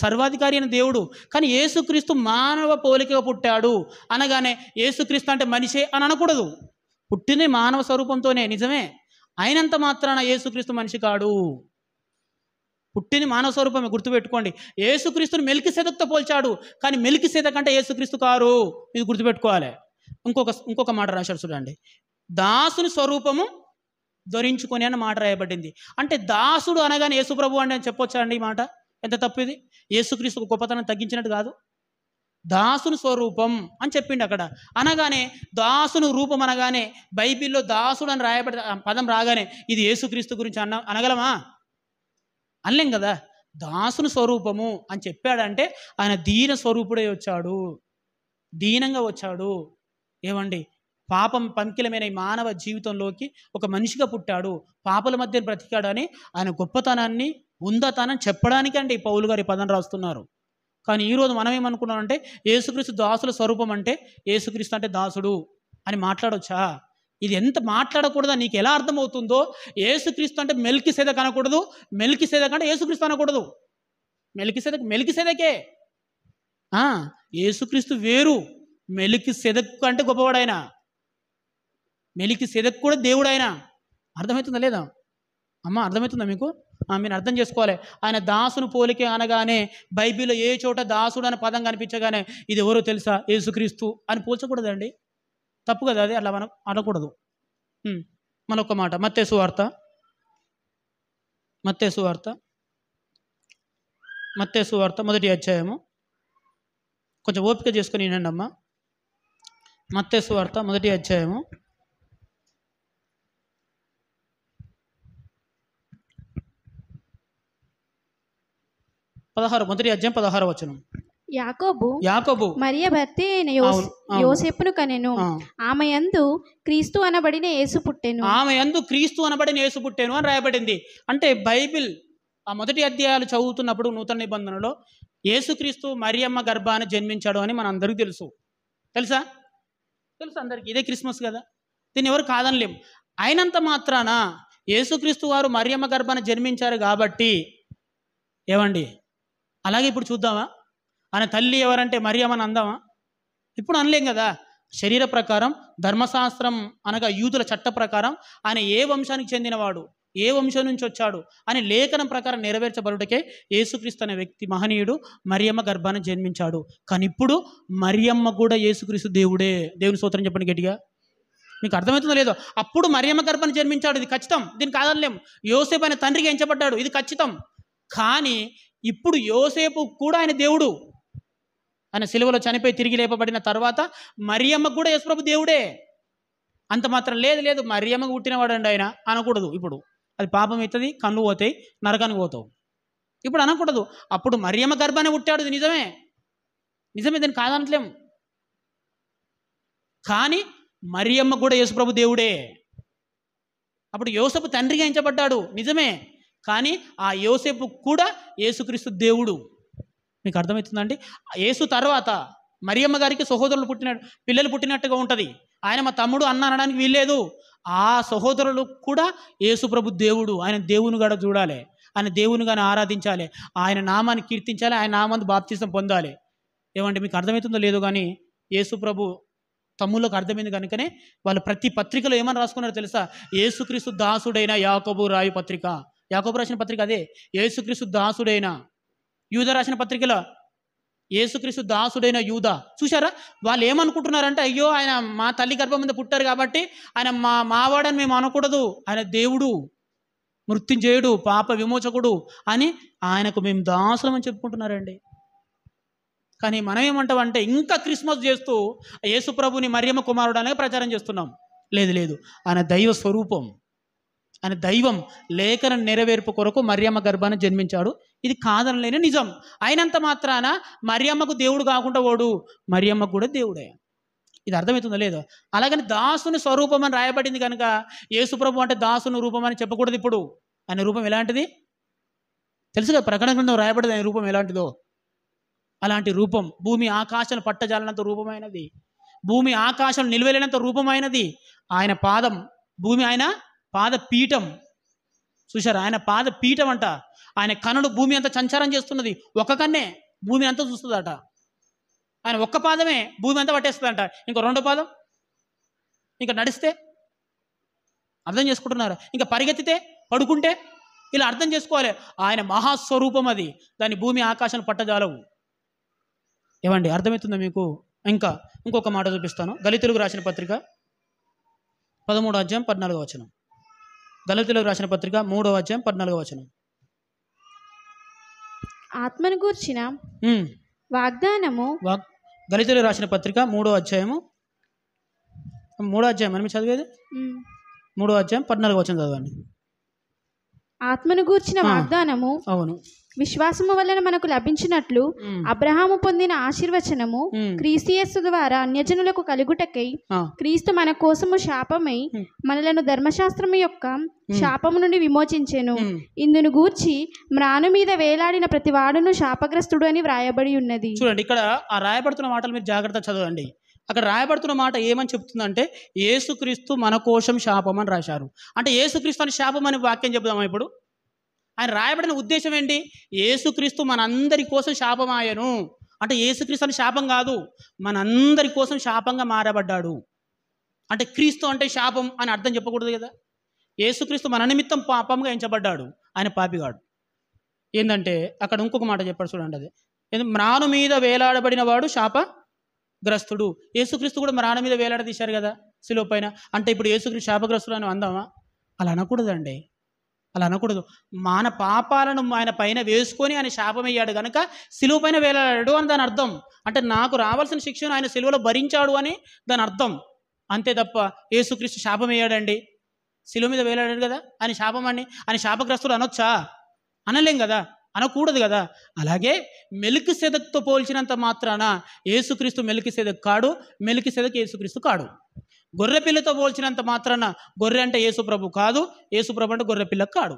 సర్వాధికారి అయిన దేవుడు. కానీ యేసుక్రీస్తు మానవ పోలికగా పుట్టాడు అనగానే యేసుక్రీస్తు అంటే మనిషే అని అనకూడదు. పుట్టిన మానవ స్వరూపంతోనే, నిజమే. అయినంత మాత్రాన యేసుక్రీస్తు మనిషి కాడు. పుట్టిన మానవ స్వరూపమే, గుర్తుపెట్టుకోండి. యేసుక్రీస్తుని మెల్కీసెదెకుతో పోల్చాడు, కానీ మెల్కీసెదెకు అంటే యేసుక్రీస్తు కారు. ఇది గుర్తుపెట్టుకోవాలి. ఇంకొక మాట రాశాడు చూడండి, దాసుని స్వరూపము ధరించుకొని అన్న మాట రాయబడింది. అంటే దాసుడు అనగానే యేసుప్రభు అంటే చెప్పొచ్చా అండి? ఈ మాట ఎంత తప్పు ఇది. యేసుక్రీస్తు గొప్పతనం తగ్గించినట్టు కాదు. దాసుని స్వరూపం అని చెప్పిండు అక్కడ. అనగానే దాసుని రూపం అనగానే బైబిల్లో దాసుడు అని రాయబడి పదం రాగానే ఇది యేసుక్రీస్తు గురించి అనగలమా? అనలేం కదా. దాసుని స్వరూపము అని చెప్పాడంటే ఆయన దీన స్వరూపుడే వచ్చాడు, దీనంగా వచ్చాడు. ఏమండి, పాపం పంకిలమైన ఈ మానవ జీవితంలోకి ఒక మనిషిగా పుట్టాడు, పాపల మధ్య బ్రతికాడు అని ఆయన గొప్పతనాన్ని, ఉందతనం చెప్పడానికి అంటే ఈ పౌలు గారు ఈ పదం రాస్తున్నారు. కానీ ఈరోజు మనం ఏమనుకున్నామంటే యేసుక్రీస్తు దాసుల స్వరూపం అంటే యేసుక్రీస్తు అంటే దాసుడు అని మాట్లాడొచ్చా? ఇది ఎంత మాట్లాడకూడదా నీకు ఎలా అర్థమవుతుందో. యేసుక్రీస్తు అంటే మెల్కీసెదెకు అనకూడదు, మెల్కీసెదెకు అంటే యేసుక్రీస్తు అనకూడదు. మెల్కీసెదెకే. యేసుక్రీస్తు వేరు, మెల్కీసెదెకు అంటే గొప్పవాడైన, మెల్కీసెదెకు కూడా దేవుడు ఆయన. అర్థమవుతుందా లేదా అమ్మ? అర్థమవుతుందా మీకు? మీరు అర్థం చేసుకోవాలి. ఆయన దాసును పోలికే అనగానే బైబిల్లో ఏ చోట దాసుడు అనే పదం కనిపించగానే ఇది ఎవరో తెలుసా? యేసుక్రీస్తు అని పోల్చకూడదండి, తప్పు కదా అది. అలా మనం అనకూడదు. మరొక మాట, మత్తయి సువార్త 1వ అధ్యాయము. కొంచెం ఓపిక చేసుకొని వినండి అమ్మ. మత్తయి సువార్త 1వ అధ్యాయము 16వ వచనం. యాకోబు మరియ భర్త అయిన యోసేపును కనెను. ఆమె యందు క్రీస్తు అనబడిన యేసు పుట్టెను. అని రాయబడింది. అంటే బైబిల్ ఆ మొదటి అధ్యాయాలు చదువుతున్నప్పుడు నూతన నిబంధనలో యేసుక్రీస్తు మరియమ్మ గర్భాన్ని జన్మించాడు అని మన అందరికీ తెలుసు. తెలుసు అందరికీ. ఇదే క్రిస్మస్ కదా, దీన్ని ఎవరు కాదనలేం. అయినంత మాత్రాన యేసుక్రీస్తు వారు మరియమ్మ గర్భాన్ని జన్మించారు కాబట్టి ఏమండి, అలాగే ఇప్పుడు చూద్దామా? ఆయన తల్లి ఎవరంటే మరియమ్మ అని అందామా? ఇప్పుడు అనలేం కదా. శరీర ప్రకారం, ధర్మశాస్త్రం అనగా యూదుల చట్ట ప్రకారం ఆయన ఏ వంశానికి చెందినవాడు, ఏ వంశం నుంచి వచ్చాడు అని లేఖనం ప్రకారం నెరవేర్చబడుటకే యేసుక్రీస్తు అనే వ్యక్తి మహనీయుడు మరియమ్మ గర్భాన్ని జన్మించాడు. కానీ ఇప్పుడు మరియమ్మ కూడా యేసుక్రీస్తు దేవుడే. దేవుని స్తోత్రం చెప్పండి గట్టిగా. మీకు అర్థమవుతుందో లేదో? అప్పుడు మరియమ్మ గర్భాన్ని జన్మించాడు, ఇది ఖచ్చితం, దీన్ని కాదనలేం. యోసేపు ఆయన తండ్రికి ఎంచబడ్డాడు, ఇది ఖచ్చితం. కానీ ఇప్పుడు యోసేపు కూడా ఆయన దేవుడు. ఆయన సిలువలో చనిపోయి తిరిగి లేపబడిన తర్వాత మరియమ్మకు కూడా యేసుప్రభు దేవుడే. అంత మాత్రం లేదు మరియమ్మకు పుట్టినవాడు అండి ఆయన అనకూడదు. ఇప్పుడు అది పాపం అవుతుంది, కళ్ళు పోతాయి, నరకానికి పోతావు. ఇప్పుడు అనకూడదు. అప్పుడు మరియమ్మ గర్భాన్ని పుట్టాడు, ఇది నిజమే, దీన్ని కాదనట్లేం. కానీ మరియమ్మ కూడా యేసుప్రభు దేవుడే. అప్పుడు యోసేపు తండ్రిగా ఎంచబడ్డాడు, నిజమే. కానీ ఆ యోసేపు కూడా యేసుక్రీస్తు దేవుడు. మీకు అర్థమవుతుందండి? యేసు తర్వాత మరియమ్మ గారికి సహోదరులు పిల్లలు పుట్టినట్టుగా ఉంటుంది. ఆయన మా తమ్ముడు అన్న అనడానికి వీల్లేదు. ఆ సహోదరులు కూడా యేసుప్రభు దేవుడు. ఆయన దేవుని కూడా చూడాలి, ఆయన దేవునిగానే ఆరాధించాలి, ఆయన నామాన్ని కీర్తించాలి, ఆయన నామాన్ని బాప్తిసం పొందాలి. ఏమంటే మీకు అర్థమవుతుందో లేదో కానీ యేసుప్రభు తమ్ముళ్ళకు అర్థమైంది కనుకనే వాళ్ళు ప్రతి పత్రికలో ఏమని రాసుకున్నారో తెలుసా? యేసుక్రీస్తు దాసుడైన యాకోబు రాయు పత్రిక. యాకోబు రాసిన పత్రిక అదే. యేసుక్రీస్తు దాసుడైన యూద రాసిన పత్రికలో యేసుక్రీస్తు దాసుడైన యూద. చూసారా? వాళ్ళు ఏమనుకుంటున్నారంటే, అయ్యో ఆయన మా తల్లి గర్భం మీద పుట్టారు కాబట్టి ఆయన మావాడని మేము అనకూడదు, ఆయన దేవుడు, మృత్యుంజయుడు, పాప విమోచకుడు అని ఆయనకు మేము దాసులం అని చెప్పుకుంటున్నారండి. కానీ మనం ఏమంటామంటే ఇంకా క్రిస్మస్ చేస్తూ యేసుప్రభుని మరియమ్మ కుమారుడు అనే ప్రచారం చేస్తున్నాం. లేదు లేదు, ఆయన దైవ స్వరూపం, ఆయన దైవం. లేఖన నెరవేర్పు కొరకు మరియమ్మ గర్భాన్ని జన్మించాడు. ఇది కాదనలేని నిజం. అయినంత మాత్రాన మరియమ్మకు దేవుడు కాకుండా వాడు మరియమ్మకు కూడా దేవుడే. ఇది అర్థమవుతుందో లేదో? అలాగని దాసుని స్వరూపం అని రాయబడింది కనుక యేసుప్రభు అంటే దాసుని రూపం అని చెప్పకూడదు. ఇప్పుడు ఆయన రూపం ఎలాంటిది తెలుసుగా? ప్రకటన గ్రంథం రాయబడింది ఆయన రూపం ఎలాంటిదో. అలాంటి రూపం భూమి ఆకాశాలు పట్టజాలనంత రూపమైనది, భూమి ఆకాశం నిలవలేనంత రూపమైనది. ఆయన పాదం భూమి, ఆయన పాదపీఠం. చూశారు? ఆయన పాదపీఠం అంట. ఆయన కనుడు భూమి అంతా సంచారం చేస్తున్నది. ఒక కన్నే భూమి అంతా చూస్తుందట. ఆయన ఒక్క పాదమే భూమి అంతా పట్టేస్తుందంట. ఇంకో రెండో పాదం ఇంకా నడిస్తే అర్థం చేసుకుంటున్నారు. ఇంకా పరిగెత్తితే, పడుకుంటే, ఇలా అర్థం చేసుకోవాలి. ఆయన మహాస్వరూపం అది. దాని భూమి ఆకాశం పట్టజాలవు. ఏమండి, అర్థమవుతుందా మీకు? ఇంకొక మాట చూపిస్తాను. గళితులకు రాసిన పత్రిక 13వ అధ్యాయం 14వ వచనం. గళితులకు రాసిన పత్రిక 3వ అధ్యాయం 14వ వచనం. ఆత్మను గూర్చిన వాగ్దానము. గళితులకు రాసిన పత్రిక 3వ అధ్యాయం మనం చదివేది 3వ అధ్యాయం 14వ వచనం చదవండి. ఆత్మను గూర్చిన వాగ్దానము అవును విశ్వాసము వలన మనకు లభించినట్లు అబ్రహాము పొందిన ఆశీర్వచనము క్రీస్తు యేసు ద్వారా అన్యజనులకు కలుగుటకై క్రీస్తు మన కోసము శాపమై మనలను ధర్మశాస్త్రము యొక్క శాపము నుండి విమోచించెను. ఇందును గూర్చి మ్రాను మీద వేలాడిన ప్రతి వాడును శాపగ్రస్తుడు అని వ్రాయబడి ఉన్నది. చూడండి, ఇక్కడ ఆ రాయబడుతున్న మాటలు మీరు జాగ్రత్తగా చదవండి. అక్కడ రాయబడుతున్న మాట ఏమని చెప్తుందంటే, యేసుక్రీస్తు మన కోసం శాపం అని రాశారు. అంటే యేసుక్రీస్తు అని శాపం అని వాక్యం చెప్దామా ఇప్పుడు? ఆయన రాయబడిన ఉద్దేశం ఏంటి? యేసుక్రీస్తు మనందరి కోసం శాపమాయను అంటే యేసుక్రీస్తు అని శాపం కాదు, మనందరి కోసం శాపంగా మారబడ్డాడు. అంటే క్రీస్తు అంటే శాపం అని అర్థం చెప్పకూడదు కదా. యేసుక్రీస్తు మన నిమిత్తం పాపంగా ఎంచబడ్డాడు. ఆయన పాపిగాడు. ఏంటంటే అక్కడ ఇంకొక మాట చెప్పాడు చూడండి. అది మ్రాను మీద వేలాడబడిన వాడు శాపగ్రస్తుడు. యేసుక్రీస్తు కూడా మ్రాను మీద వేలాడదీశారు కదా శిలువ పైన. అంటే ఇప్పుడు యేసుక్రీస్తు శాపగ్రస్తుడు అని అందామా? అలా అనకూడదండి, అలా అనకూడదు. మన పాపాలను ఆయన పైన వేసుకొని ఆయన శాపమయ్యాడు కనుక శిలువ పైన వేలాడాడు అని దాని అర్థం. అంటే నాకు రావాల్సిన శిక్షను ఆయన శిలువలో భరించాడు అని దాని అర్థం. అంతే తప్ప యేసుక్రీస్తు శాపమయ్యాడండి, శిలువ మీద వేలాడాడు కదా ఆయన శాపం అండి, ఆయన శాపగ్రస్తుడు అనొచ్చా? అనలేం కదా, అనకూడదు కదా. అలాగే మెల్కీసెదెకుతో పోల్చినంత మాత్రాన యేసుక్రీస్తు మెల్కీసెదెకు కాడు, మెల్కీసెదెకు యేసుక్రీస్తు కాడు. గొర్రెపిల్లతో పోల్చినంత మాత్రాన గొర్రె అంటే యేసుప్రభు కాదు, యేసుప్రభు అంటే గొర్రెపిల్ల కాడు.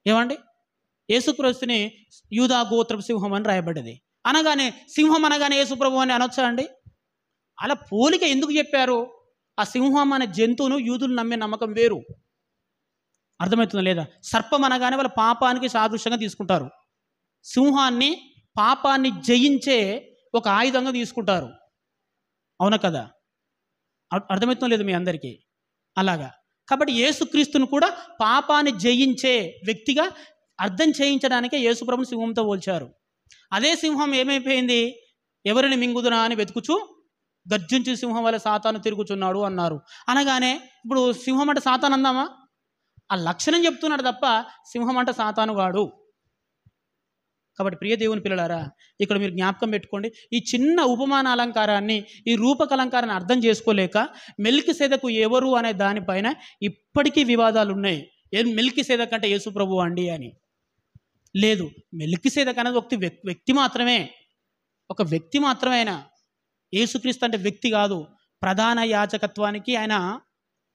ఏమండి, యేసుక్రీస్తుని యూదా గోత్రపు సింహం అని రాయబడ్డది. అనగానే సింహం అనగానే యేసుప్రభు అని అనొచ్చా అండి? అలా పోలిక ఎందుకు చెప్పారు? ఆ సింహం అనే జంతువును యూదులు నమ్మే నమ్మకం వేరు. అర్థమవుతుందా లేదా? సర్పం అనగానే వాళ్ళ పాపానికి సాదృశ్యంగా తీసుకుంటారు. సింహాన్ని పాపాన్ని జయించే ఒక ఆయుధంగా తీసుకుంటారు. అవునా కదా? అర్థమవుతుందో లేదు మీ అందరికీ? అలాగా కాబట్టి యేసుక్రీస్తును కూడా పాపాన్ని జయించే వ్యక్తిగా అర్థం చేయించడానికే యేసుప్రభుని సింహంతో పోల్చారు. అదే సింహం ఏమైపోయింది? ఎవరిని మింగుదునా అని వెతుకుచూ గర్జించు సింహం వల్ల సాతాను తిరుగుచున్నాడు అన్నారు. అనగానే ఇప్పుడు సింహం అంటే సాతాను అందామా? ఆ లక్షణం చెప్తున్నాడు తప్ప సింహం అంటే సాతాను వాడు. కాబట్టి ప్రియ దేవుని పిల్లలారా, ఇక్కడ మీరు జ్ఞాపకం పెట్టుకోండి. ఈ చిన్న ఉపమాన అలంకారాన్ని, ఈ రూపక అలంకారాన్ని అర్థం చేసుకోలేక మెల్కీసెదెకు ఎవరు అనే దానిపైన ఇప్పటికీ వివాదాలు ఉన్నాయి. మెల్కీసెదెకు అంటే యేసుప్రభు అండి అని. లేదు, మెల్కీసెదెకు అనేది ఒక వ్యక్తి మాత్రమే, ఒక వ్యక్తి మాత్రమే. ఆయన యేసుక్రీస్తు అంటే వ్యక్తి కాదు, ప్రధాన యాజకత్వానికి ఆయన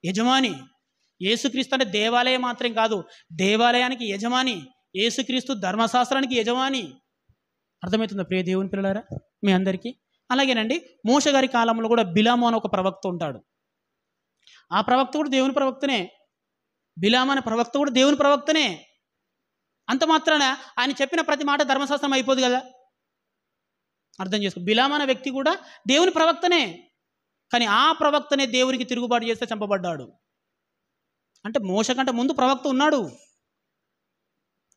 యజమాని. యేసుక్రీస్తు అంటే దేవాలయం మాత్రం కాదు, దేవాలయానికి యజమాని. యేసుక్రీస్తు ధర్మశాస్త్రానికి యజమాని. అర్థమవుతుందా ప్రియ దేవుని పిల్లలారా మీ అందరికీ? అలాగేనండి, మోషే గారి కాలంలో కూడా బిలాము అని ఒక ప్రవక్త ఉంటాడు. ఆ ప్రవక్త కూడా దేవుని ప్రవక్తనే. బిలాము అనే ప్రవక్త కూడా దేవుని ప్రవక్తనే. అంత మాత్రాన ఆయన చెప్పిన ప్రతి మాట ధర్మశాస్త్రం అయిపోదు కదా. అర్థం చేసుకో, బిలాము అనే వ్యక్తి కూడా దేవుని ప్రవక్తనే. కానీ ఆ ప్రవక్తనే దేవునికి తిరుగుబాటు చేస్తే చంపబడ్డాడు. అంటే మోషే కంటే ముందు ప్రవక్త ఉన్నాడు.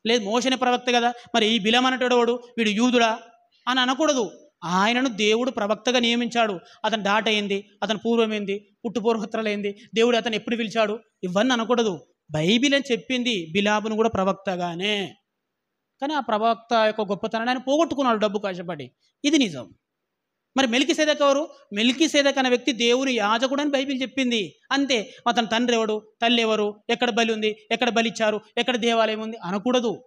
లేదు మోషేనే ప్రవక్త కదా, మరి ఈ బిలాము అనేటోడు వీడు యూదుడా అని అనకూడదు. ఆయనను దేవుడు ప్రవక్తగా నియమించాడు. అతను డాట ఏంది, అతని పూర్వం ఏంది, పుట్టుపూర్వోత్తరాలు ఏంది, దేవుడు అతను ఎప్పుడు పిలిచాడు, ఇవన్నీ అనకూడదు. బైబిల్ అని చెప్పింది బిలామును కూడా ప్రవక్తగానే. కానీ ఆ ప్రవక్త యొక్క గొప్పతనాన్ని ఆయన పోగొట్టుకున్నాడు డబ్బు కాశపడి. ఇది నిజం. మరి మెల్కీసెదెకు ఎవరు? మెల్కీసెదెకు అనే వ్యక్తి దేవుని యాజకుడు అని బైబిల్ చెప్పింది. అంతే. అతని తండ్రి ఎవడు, తల్లి ఎవరు, ఎక్కడ బలి ఉంది, ఎక్కడ బలిచ్చారు, ఎక్కడ దేవాలయం ఉంది అనకూడదు.